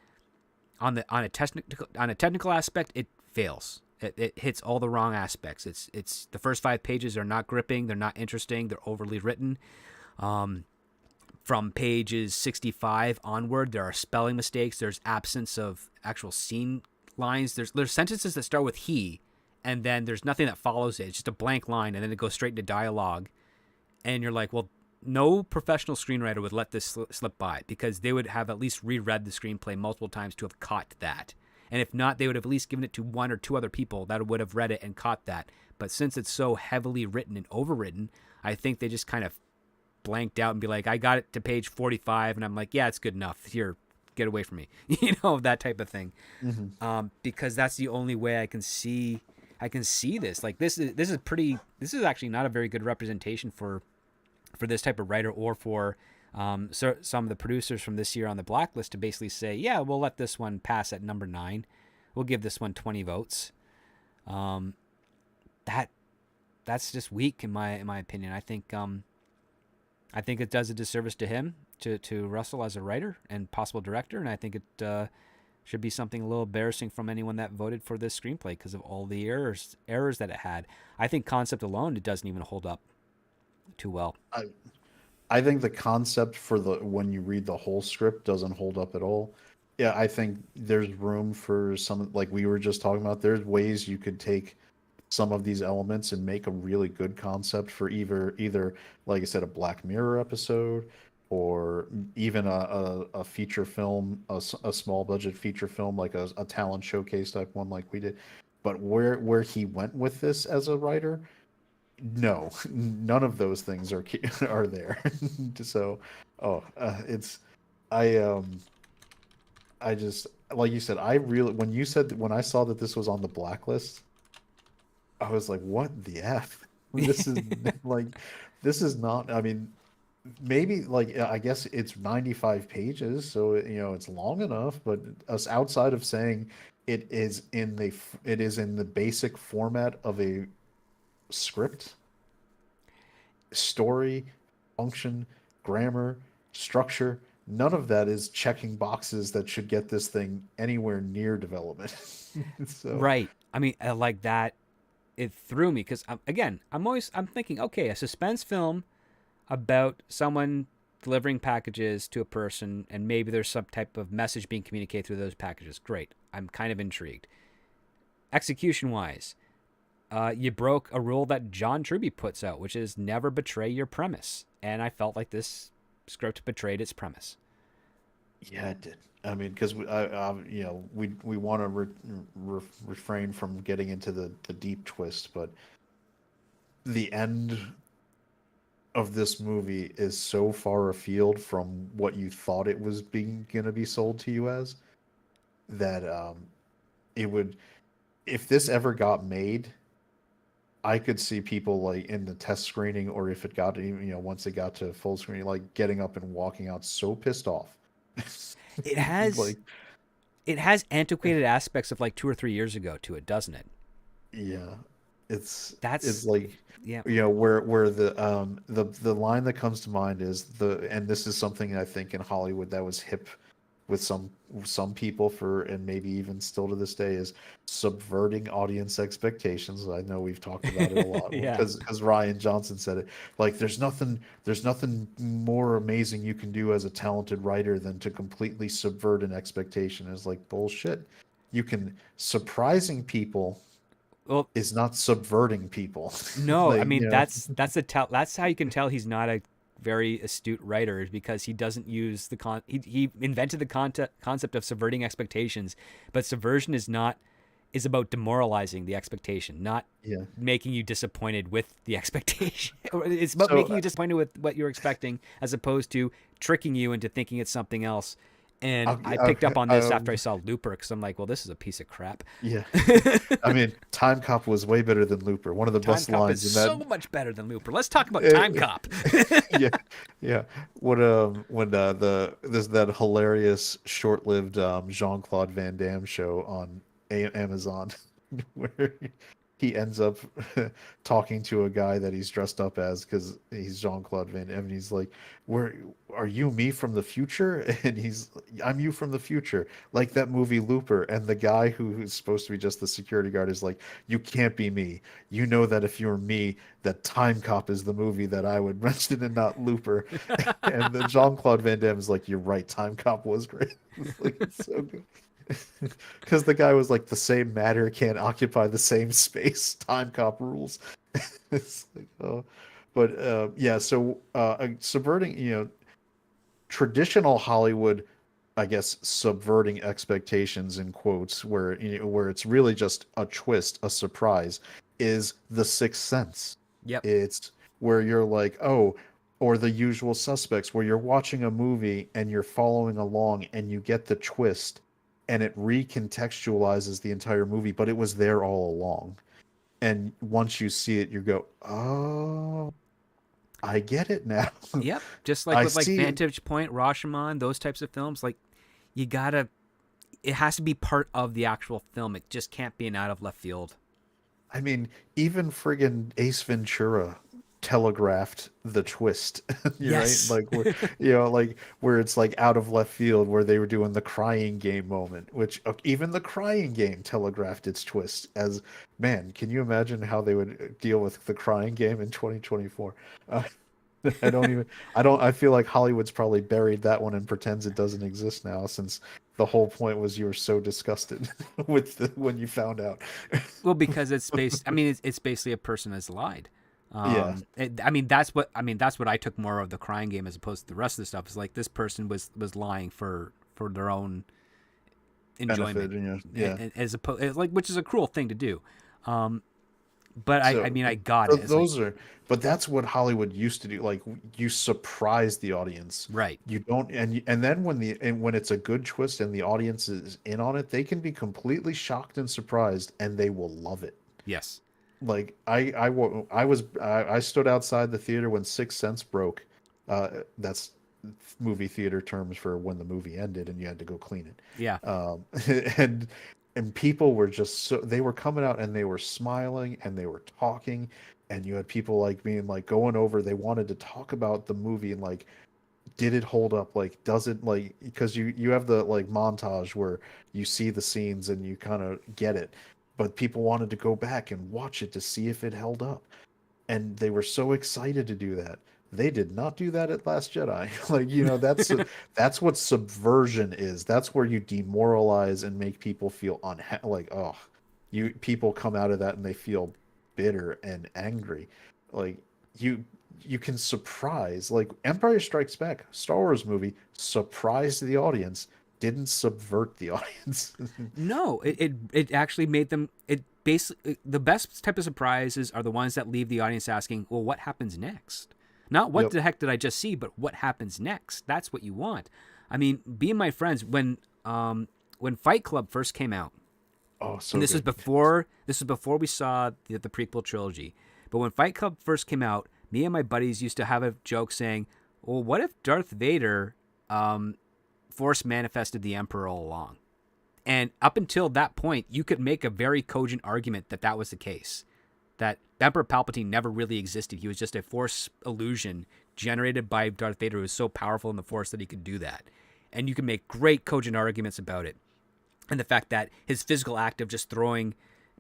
on a technical aspect it fails. It hits all the wrong aspects. It's the first 5 pages are not gripping, they're not interesting, they're overly written. From pages 65 onward, there are spelling mistakes. There's absence of actual scene lines. There's sentences that start with he, and then there's nothing that follows it. It's just a blank line, and then it goes straight into dialogue. And you're like, well, no professional screenwriter would let this slip by because they would have at least reread the screenplay multiple times to have caught that. And if not, they would have at least given it to 1 or 2 other people that would have read it and caught that. But since it's so heavily written and overwritten, I think they just kind of blanked out and be like, I got it to page 45, and I'm like, yeah, it's good enough. Here, get away from me. That type of thing. Hmm. Because that's the only way I can see this. Like this is actually not a very good representation for this type of writer or for some of the producers from this year on the blacklist to basically say, yeah, we'll let this one pass at number 9. We'll give this one 20 votes. Um, that that's just weak in my opinion. I think it does a disservice to him, to Russell as a writer and possible director, and I think it should be something a little embarrassing from anyone that voted for this screenplay because of all the errors that it had. I think concept alone, it doesn't even hold up too well. I I think the concept for the when you read the whole script doesn't hold up at all. Yeah, I think there's room for some, like we were just talking about. There's ways you could take some of these elements and make a really good concept for either like I said, a Black Mirror episode, or even a feature film, a small budget feature film, like a talent showcase type one like we did. But where he went with this as a writer, no, none of those things are are there. So, it's I I just, like you said, I really, when I saw that this was on the blacklist, I was like, what the F? This is like, this is not, I mean, maybe like, I guess it's 95 pages, so it's long enough, but us outside of saying it is in the basic format of a script, story, function, grammar, structure. None of that is checking boxes that should get this thing anywhere near development. So, Right. I mean, like that, it threw me because again, I'm thinking, okay, a suspense film about someone delivering packages to a person, and maybe there's some type of message being communicated through those packages. Great. I'm kind of intrigued. Execution wise, you broke a rule that John Truby puts out, which is never betray your premise. And I felt like this script betrayed its premise. yeah, it did. I mean, because we want to refrain from getting into the deep twist, but the end of this movie is so far afield from what you thought it was being gonna be sold to you as that it would, if this ever got made, I could see people like in the test screening, or if it got once it got to full screen, like getting up and walking out so pissed off. It has Like, it has antiquated aspects of like 2 or 3 years ago to it, doesn't it? yeah, it's That's like, yeah. where the line that comes to mind is and this is something I think in Hollywood that was hip with some people, for and maybe even still to this day, is subverting audience expectations. I know we've talked about it a lot Yeah. because Ryan Johnson said it. Like, there's nothing more amazing you can do as a talented writer than to completely subvert an expectation. It's like bullshit. You can Surprising people Well, is not subverting people. no, I Like, mean that's how you can tell he's not a very astute writer is because he doesn't use he invented the concept of subverting expectations, but subversion is about demoralizing the expectation, not yeah. making you disappointed with the expectation. It's about So making you disappointed with what you're expecting as opposed to tricking you into thinking it's something else. And I'll, I I'll, picked up on this I'll, after I saw Looper because I'm like, well, this is a piece of crap. yeah. I mean, Time Cop was way better than Looper. One of the Time best Cop is lines in that. so much better than Looper. Let's talk about Time Cop. Yeah, yeah. When there's that hilarious short-lived Jean-Claude Van Damme show on Amazon where he ends up talking to a guy that he's dressed up as because he's Jean-Claude Van Damme, and he's like, "Where are you, me from the future?" And "I'm you from the future," like that movie Looper. And the guy who's supposed to be just the security guard is like, "You can't be me. You know that if you're me, that Time Cop is the movie that I would mention and not Looper." And the Jean-Claude Van Damme is like, "You're right. Time Cop was great." It's like, it's so good. Because the guy was like, the same matter can't occupy the same space. Time Cop rules. It's like, oh, but yeah. So subverting, traditional Hollywood, I guess, subverting expectations in quotes, where it's really just a twist, a surprise, is The Sixth Sense. Yep. It's where you're like, oh, or The Usual Suspects, where you're watching a movie and you're following along and you get the twist and it recontextualizes the entire movie, but it was there all along. And once you see it, you go, oh, I get it now. Yep. Just like I with like see it. Vantage Point, Rashomon, those types of films, like you gotta it has to be part of the actual film. It just can't be an out of left field. I mean, even friggin' Ace Ventura telegraphed the twist. You're right, Yes. like where it's like out of left field, where they were doing the crying game moment, which even the crying game telegraphed its twist. As man, can you imagine how they would deal with the crying game in 2024? Uh, I feel like Hollywood's probably buried that one and pretends it doesn't exist now, since the whole point was you were so disgusted when you found out. Well, because it's based. I mean, it's basically a person has lied. Yeah, That's what I took more of the crying game as opposed to the rest of the stuff. Is like this person was lying for their own benefit, enjoyment, yeah. as opposed like which is a cruel thing to do. Um, but I So, mean I got it. It's like but that's what Hollywood used to do. Like, you surprise the audience. right. You don't, and then when it's a good twist and the audience is in on it, they can be completely shocked and surprised, and they will love it. Yes. Like, I stood outside the theater when Sixth Sense broke. That's movie theater terms for when the movie ended and you had to go clean Yeah. it. And people were just they were coming out and they were smiling and they were talking, and you had people like being like going over. They wanted to talk about the movie and like did it hold up? Like, does it, like, because you have the like montage where you see the scenes and you kind of get it, but people wanted to go back and watch it to see if it held up, and they were so excited to do that. They did not do that at Last Jedi. Like, that's what subversion is. That's where you demoralize and make people feel like, oh, you people come out of that and they feel bitter and angry. Like, you you can surprise, like Empire Strikes Back, Star Wars movie, surprised the audience, didn't subvert the audience. No, it actually made them. It basically the best type of surprises are the ones that leave the audience asking, "Well, what happens next?" Not what Yep. the heck did I just see, but what happens next. That's what you want. I mean, being my friends when Fight Club first came out, Oh, so and this was good. before we saw the prequel trilogy. But when Fight Club first came out, me and my buddies used to have a joke saying, "Well, what if Darth Vader force manifested the Emperor all along?" And up until that point, you could make a very cogent argument that that was the case. That Emperor Palpatine never really existed. He was just a force illusion generated by Darth Vader, who was so powerful in the force that he could do that. And you can make great cogent arguments about it. And the fact that his physical act of just throwing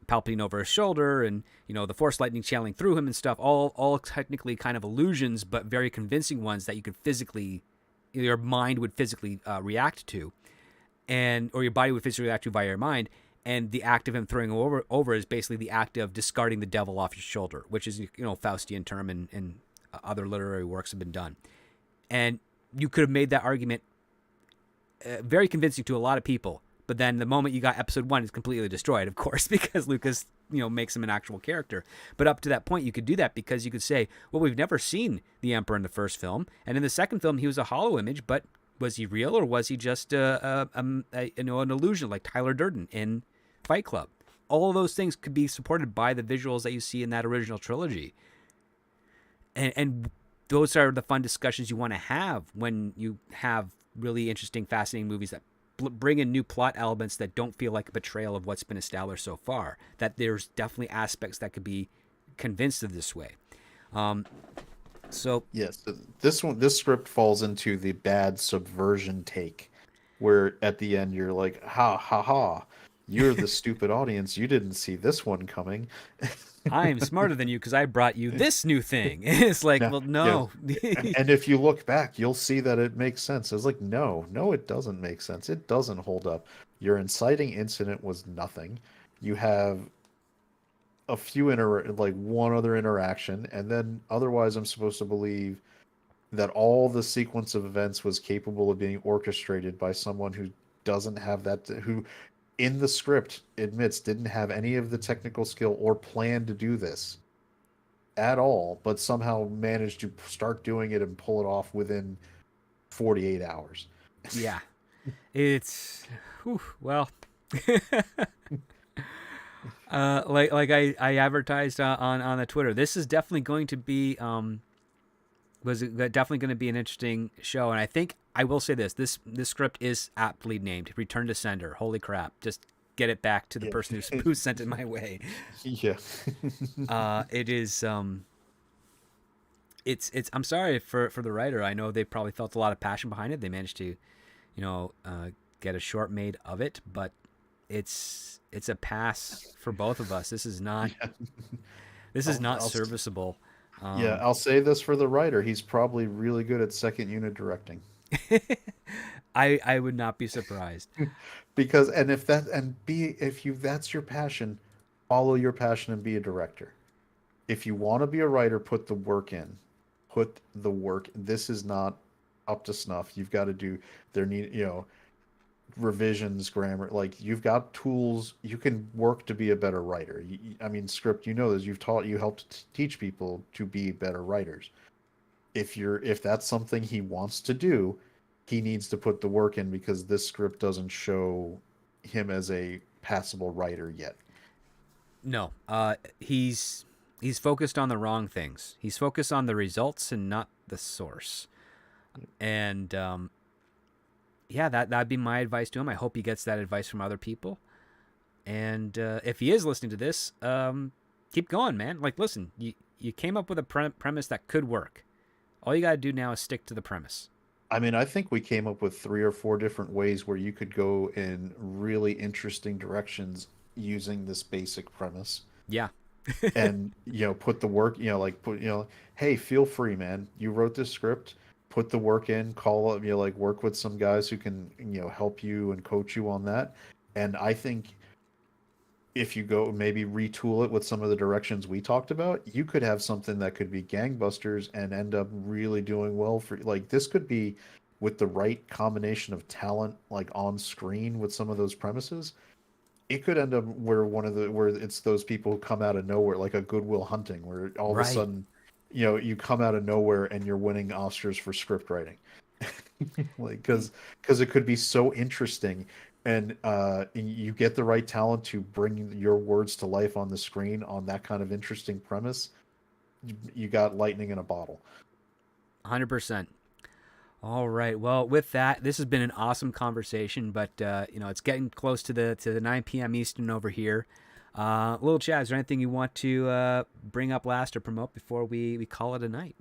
Palpatine over his shoulder and, the force lightning channeling through him and stuff, all technically kind of illusions, but very convincing ones that you could physically, your mind would physically react to, or your body would physically react to via your mind. And the act of him throwing over is basically the act of discarding the devil off your shoulder, which is, Faustian term, and other literary works have been done. And you could have made that argument very convincing to a lot of people. But then the moment you got episode 1, it's completely destroyed, of course, because Lucas, makes him an actual character. But up to that point, you could do that because you could say, well, we've never seen the Emperor in the first film. And in the second film, he was a hollow image, but was he real, or was he just an illusion like Tyler Durden in Fight Club? All of those things could be supported by the visuals that you see in that original trilogy. And those are the fun discussions you want to have when you have really interesting, fascinating movies that bring in new plot elements that don't feel like a betrayal of what's been established so far. That there's definitely aspects that could be convinced of this way. So Yes, this script falls into the bad subversion take, where at the end you're like, ha ha ha, you're the stupid audience. You didn't see this one coming. I'm smarter than you because I brought you this new thing. It's like, Now, well, yeah, no. and if you look back, you'll see that it makes sense. It's like, no, no, it doesn't make sense. It doesn't hold up. Your inciting incident was nothing. You have a few like one other interaction, and then otherwise, I'm supposed to believe that all the sequence of events was capable of being orchestrated by someone who doesn't have that, who in the script admits didn't have any of the technical skill or plan to do this at all, but somehow managed to start doing it and pull it off within 48 hours. Yeah. It's well, like I advertised on the Twitter. This is definitely going to be definitely going to be an interesting show, and I think I will say this script is aptly named Return to Sender. Holy crap! Just get it back to the Yeah. person who sent it my way. Yeah. It is it's I'm sorry for the writer. I know they probably felt a lot of passion behind it. They managed to, get a short made of it, but it's a pass for both of us. This is not Yeah. this is not I'll serviceable. Yeah, I'll say this for the writer. He's probably really good at second unit directing. I would not be surprised. Because and if that and be if you that's your passion, follow your passion and be a director. If you want to be a writer, put the work in. Put the work. This is not up to snuff. You've got to do there need, revisions, grammar. Like, you've got tools. You can work to be a better writer. I mean, script, this, you helped teach people to be better writers. If that's something he wants to do, he needs to put the work in, because this script doesn't show him as a passable writer yet. No, he's focused on the wrong things. He's focused on the results and not the source. And yeah, that'd be my advice to him. I hope he gets that advice from other people. And if he is listening to this, keep going, man. Like, listen, you came up with a premise that could work. All you got to do now is stick to the premise. I mean, I think we came up with 3 or 4 different ways where you could go in really interesting directions using this basic premise. Yeah. And put the work, like put, hey, feel free, man, you wrote this script, put the work in, call up, like work with some guys who can help you and coach you on that. And I think if you go maybe retool it with some of the directions we talked about, you could have something that could be gangbusters and end up really doing well for, like, this could be with the right combination of talent, like on screen with some of those premises. It could end up where it's those people who come out of nowhere, like a Goodwill Hunting, where all of a Right. sudden, you come out of nowhere and you're winning Oscars for script writing. Like, because it could be so interesting, and you get the right talent to bring your words to life on the screen on that kind of interesting premise. You got lightning in a bottle. 100%. All right. Well, with that, this has been an awesome conversation, but it's getting close to the 9 p.m. Eastern over here. Little Chad, is there anything you want to bring up last or promote before we call it a night?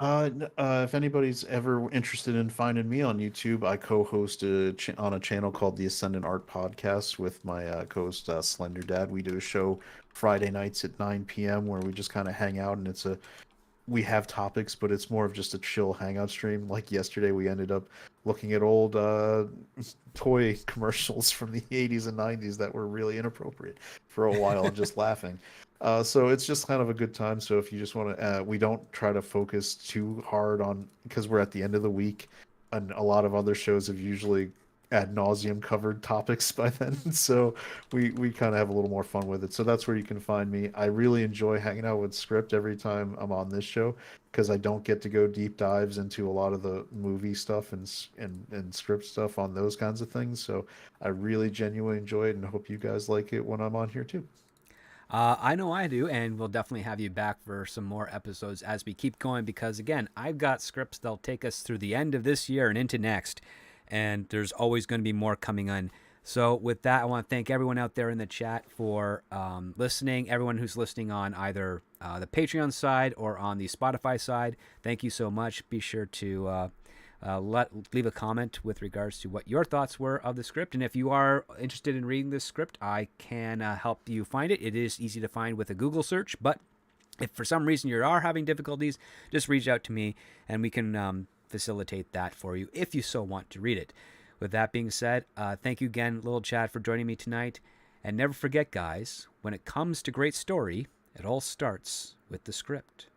If anybody's ever interested in finding me on YouTube, I co-host on a channel called the Ascendant Art Podcast with my co-host Slender Dad. We do a show Friday nights at 9 p.m. where we just kind of hang out, and we have topics, but it's more of just a chill hangout stream. Like yesterday, we ended up looking at old toy commercials from the 80s and 90s that were really inappropriate for a while and just laughing. So it's just kind of a good time. So if you just want to, we don't try to focus too hard on, because we're at the end of the week, and a lot of other shows have usually ad nauseum covered topics by then. So we kind of have a little more fun with it. So that's where you can find me. I really enjoy hanging out with Script every time I'm on this show, because I don't get to go deep dives into a lot of the movie stuff and Script stuff on those kinds of things. So I really genuinely enjoy it, and hope you guys like it when I'm on here too. I know I do, and we'll definitely have you back for some more episodes as we keep going because, again, I've got scripts that'll take us through the end of this year and into next, and there's always going to be more coming on. So, with that, I want to thank everyone out there in the chat for listening, everyone who's listening on either the Patreon side or on the Spotify side. Thank you so much. Be sure to leave a comment with regards to what your thoughts were of the script, and if you are interested in reading this script, I can help you find it. It is easy to find with a Google search, but if for some reason you are having difficulties, just reach out to me and we can facilitate that for you if you so want to read it. With that being said, thank you again, Little Chad, for joining me tonight, and never forget, guys, when it comes to great story, it all starts with the script.